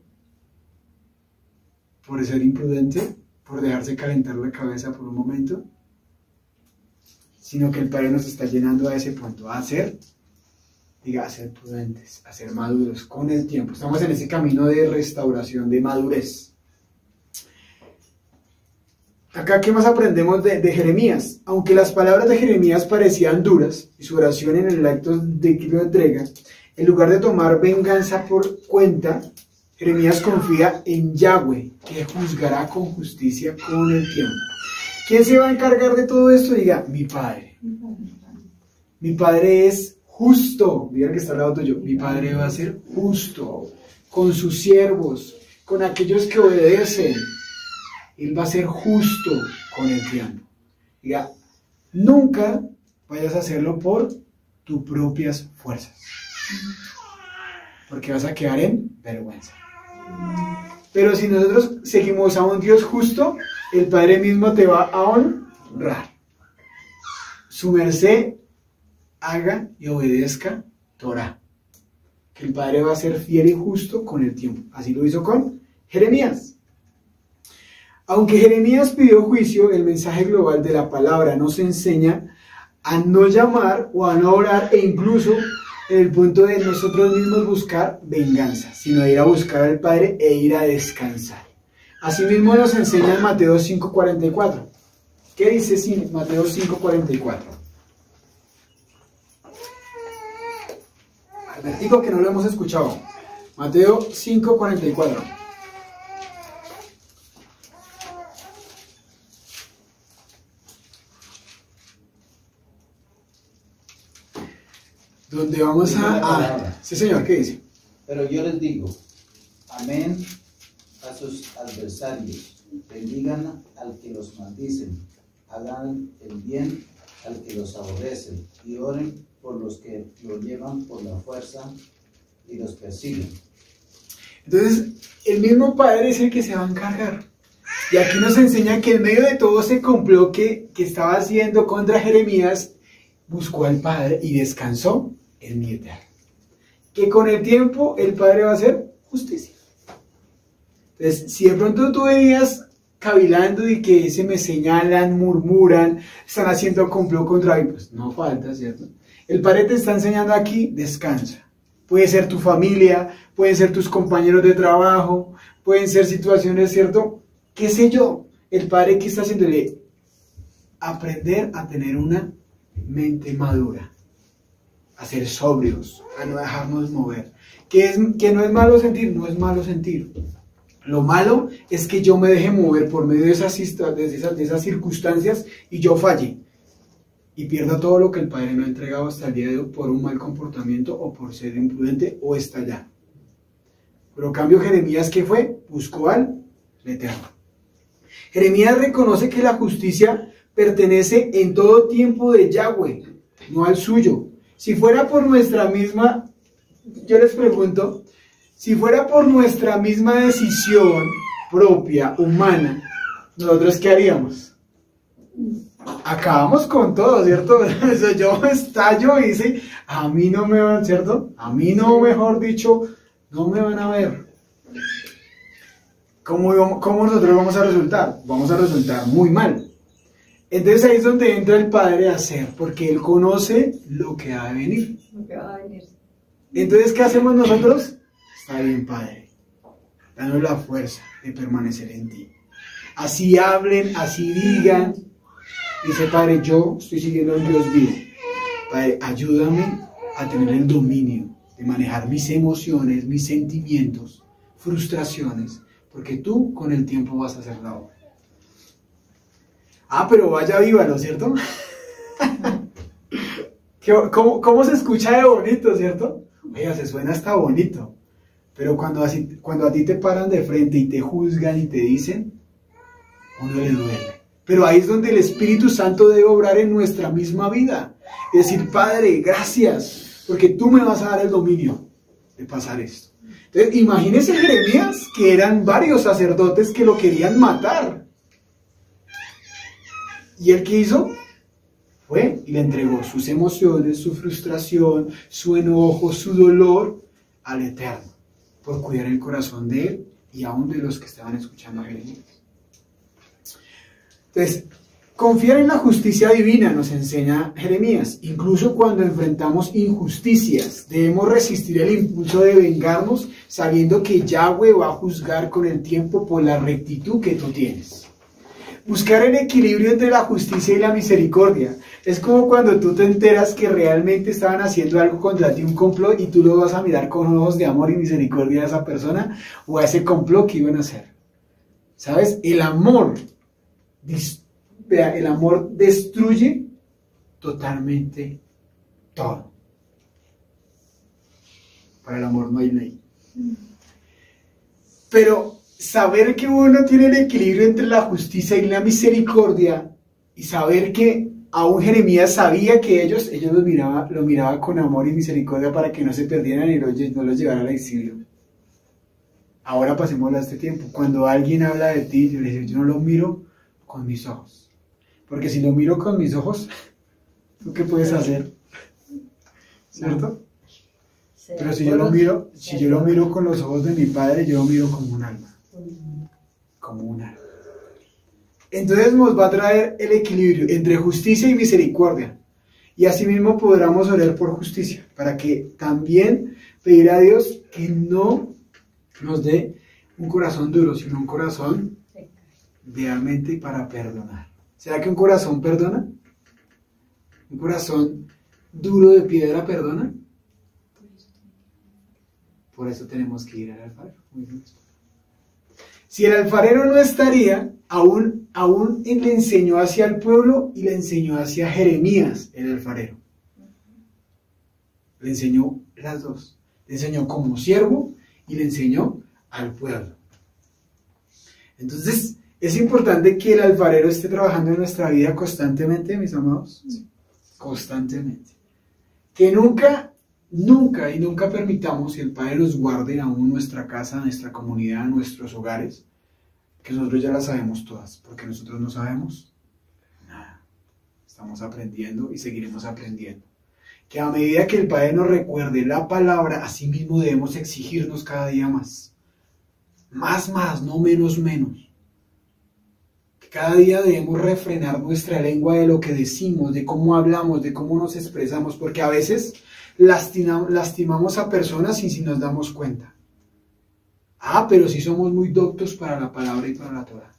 por ser imprudente, por dejarse calentar la cabeza por un momento, sino que el Padre nos está llenando a ese punto, a ser prudentes, a ser maduros con el tiempo. Estamos en ese camino de restauración, de madurez. Acá, ¿qué más aprendemos de Jeremías? Aunque las palabras de Jeremías parecían duras y su oración en el acto de que lo entrega, en lugar de tomar venganza por cuenta, Jeremías confía en Yahweh, que juzgará con justicia con el tiempo. ¿Quién se va a encargar de todo esto? Diga, mi Padre. Mi Padre es justo. Diga que está al lado tuyo. Mi Padre va a ser justo con sus siervos, con aquellos que obedecen. Él va a ser justo con el tiempo. Diga, nunca vayas a hacerlo por tus propias fuerzas, porque vas a quedar en vergüenza. Pero si nosotros seguimos a un Dios justo, el Padre mismo te va a honrar. Su merced haga y obedezca Torah, que el Padre va a ser fiel y justo con el tiempo. Así lo hizo con Jeremías. Aunque Jeremías pidió juicio, el mensaje global de la palabra nos enseña a no llamar o a no orar, e incluso en el punto de nosotros mismos buscar venganza, sino ir a buscar al Padre e ir a descansar. Asimismo nos enseña en Mateo 5:44. ¿Qué dice Mateo 5:44? Advertigo que no lo hemos escuchado. Mateo 5:44. Donde vamos a... Sí, señor, ¿qué dice? Pero yo les digo, amén a sus adversarios, bendigan al que los maldicen, hagan el bien al que los aborrece, y oren por los que lo llevan por la fuerza y los persiguen. Entonces, el mismo Padre es el que se va a encargar. Y aquí nos enseña que en medio de todo ese complot que estaba haciendo contra Jeremías, buscó al Padre y descansó en mi eterno. Que con el tiempo el Padre va a hacer justicia. Entonces, si de pronto tú venías cavilando y que se me señalan, murmuran, están haciendo complot contra mí, pues no falta, ¿cierto? El Padre te está enseñando aquí, descansa. Puede ser tu familia, pueden ser tus compañeros de trabajo, pueden ser situaciones, ¿cierto? ¿Qué sé yo? El Padre que está haciéndole aprender a tener una mente madura, a ser sobrios, a no dejarnos mover. Que no es malo sentir, no es malo sentir. Lo malo es que yo me deje mover por medio de esas circunstancias y yo falle y pierda todo lo que el Padre me ha entregado hasta el día de hoy por un mal comportamiento o por ser imprudente o estallar. Pero en cambio Jeremías, ¿qué fue? Buscó al Eterno. Jeremías reconoce que la justicia pertenece en todo tiempo de Yahweh, no al suyo. Si fuera por nuestra misma, yo les pregunto, si fuera por nuestra misma decisión propia, humana, ¿nosotros qué haríamos? Acabamos con todo, ¿cierto? O sea, yo estallo y dice, a mí no me van, ¿cierto? A mí no, mejor dicho, no me van a ver. ¿Cómo nosotros vamos a resultar? Vamos a resultar muy mal. Entonces ahí es donde entra el Padre a hacer, porque Él conoce lo que ha de venir. Lo que va a venir. Entonces, ¿qué hacemos nosotros? Está bien, Padre. Danos la fuerza de permanecer en ti. Así hablen, así digan. Dice, Padre, yo estoy siguiendo a un Dios vivo. Padre, ayúdame a tener el dominio de manejar mis emociones, mis sentimientos, frustraciones, porque tú con el tiempo vas a hacer la obra. Ah, pero vaya vívalo, ¿cierto? ¿Cómo se escucha de bonito, cierto? Oiga, se suena hasta bonito. Pero cuando a ti te paran de frente y te juzgan y te dicen, uno le duele. Pero ahí es donde el Espíritu Santo debe obrar en nuestra misma vida. Es decir, Padre, gracias, porque tú me vas a dar el dominio de pasar esto. Entonces, imagínense Jeremías, que eran varios sacerdotes que lo querían matar. ¿Y él qué hizo? Fue y le entregó sus emociones, su frustración, su enojo, su dolor al Eterno, por cuidar el corazón de él y aún de los que estaban escuchando a Jeremías. Entonces, confiar en la justicia divina nos enseña Jeremías. Incluso cuando enfrentamos injusticias, debemos resistir el impulso de vengarnos sabiendo que Yahweh va a juzgar con el tiempo por la rectitud que tú tienes. Buscar el equilibrio entre la justicia y la misericordia. Es como cuando tú te enteras que realmente estaban haciendo algo contra ti, un complot, y tú lo vas a mirar con ojos de amor y misericordia a esa persona o a ese complot que iban a hacer. ¿Sabes? El amor destruye totalmente todo. Para el amor no hay ley. Pero saber que uno tiene el equilibrio entre la justicia y la misericordia, y saber que aún Jeremías sabía que ellos lo miraba con amor y misericordia para que no se perdieran y no los llevaran al exilio. Ahora pasémoslo a este tiempo. Cuando alguien habla de ti, yo le digo, yo no lo miro con mis ojos. Porque si lo miro con mis ojos, ¿tú qué puedes hacer? ¿Cierto? Pero si yo lo miro con los ojos de mi Padre, yo lo miro como un alma. Como un alma. Entonces nos va a traer el equilibrio entre justicia y misericordia. Y asimismo podremos orar por justicia, para que también pedir a Dios que no nos dé un corazón duro, sino un corazón realmente para perdonar. ¿Será que un corazón perdona? ¿Un corazón duro de piedra perdona? Por eso tenemos que ir al alfarero. Si el alfarero no estaría, aún le enseñó hacia el pueblo y le enseñó hacia Jeremías, el alfarero. Le enseñó las dos. Le enseñó como siervo y le enseñó al pueblo. Entonces, es importante que el alfarero esté trabajando en nuestra vida constantemente, mis amados. Constantemente. Que nunca permitamos que el Padre nos guarde aún nuestra casa, nuestra comunidad, nuestros hogares, que nosotros ya las sabemos todas, porque nosotros no sabemos nada. Estamos aprendiendo y seguiremos aprendiendo. Que a medida que el Padre nos recuerde la palabra, así mismo debemos exigirnos cada día más. Más, no menos. Que cada día debemos refrenar nuestra lengua de lo que decimos, de cómo hablamos, de cómo nos expresamos, porque a veces lastimamos a personas y si nos damos cuenta. Pero sí somos muy doctos para la palabra y para la Torah.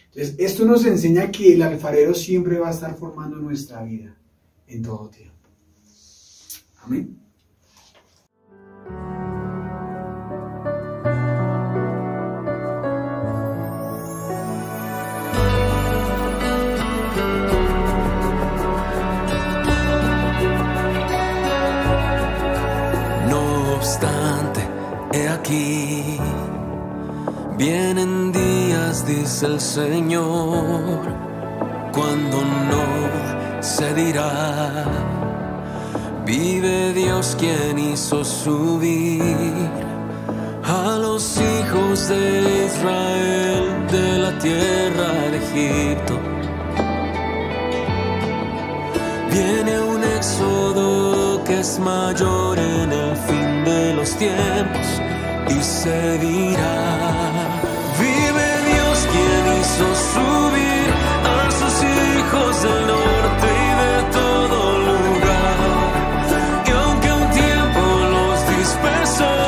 Entonces, esto nos enseña que el alfarero siempre va a estar formando nuestra vida en todo tiempo. Amén. He aquí, vienen días, dice el Señor, cuando no se dirá, vive Dios quien hizo subir a los hijos de Israel de la tierra de Egipto. Viene un éxodo que es mayor en el fin de los tiempos y se dirá, vive Dios quien hizo subir a sus hijos del norte y de todo lugar, que aunque un tiempo los dispersó,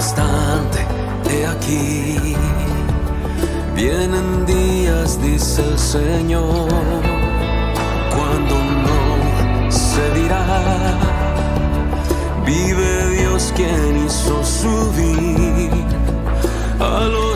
obstante, he aquí, vienen días, dice el Señor, cuando no se dirá, vive Dios quien hizo subir a los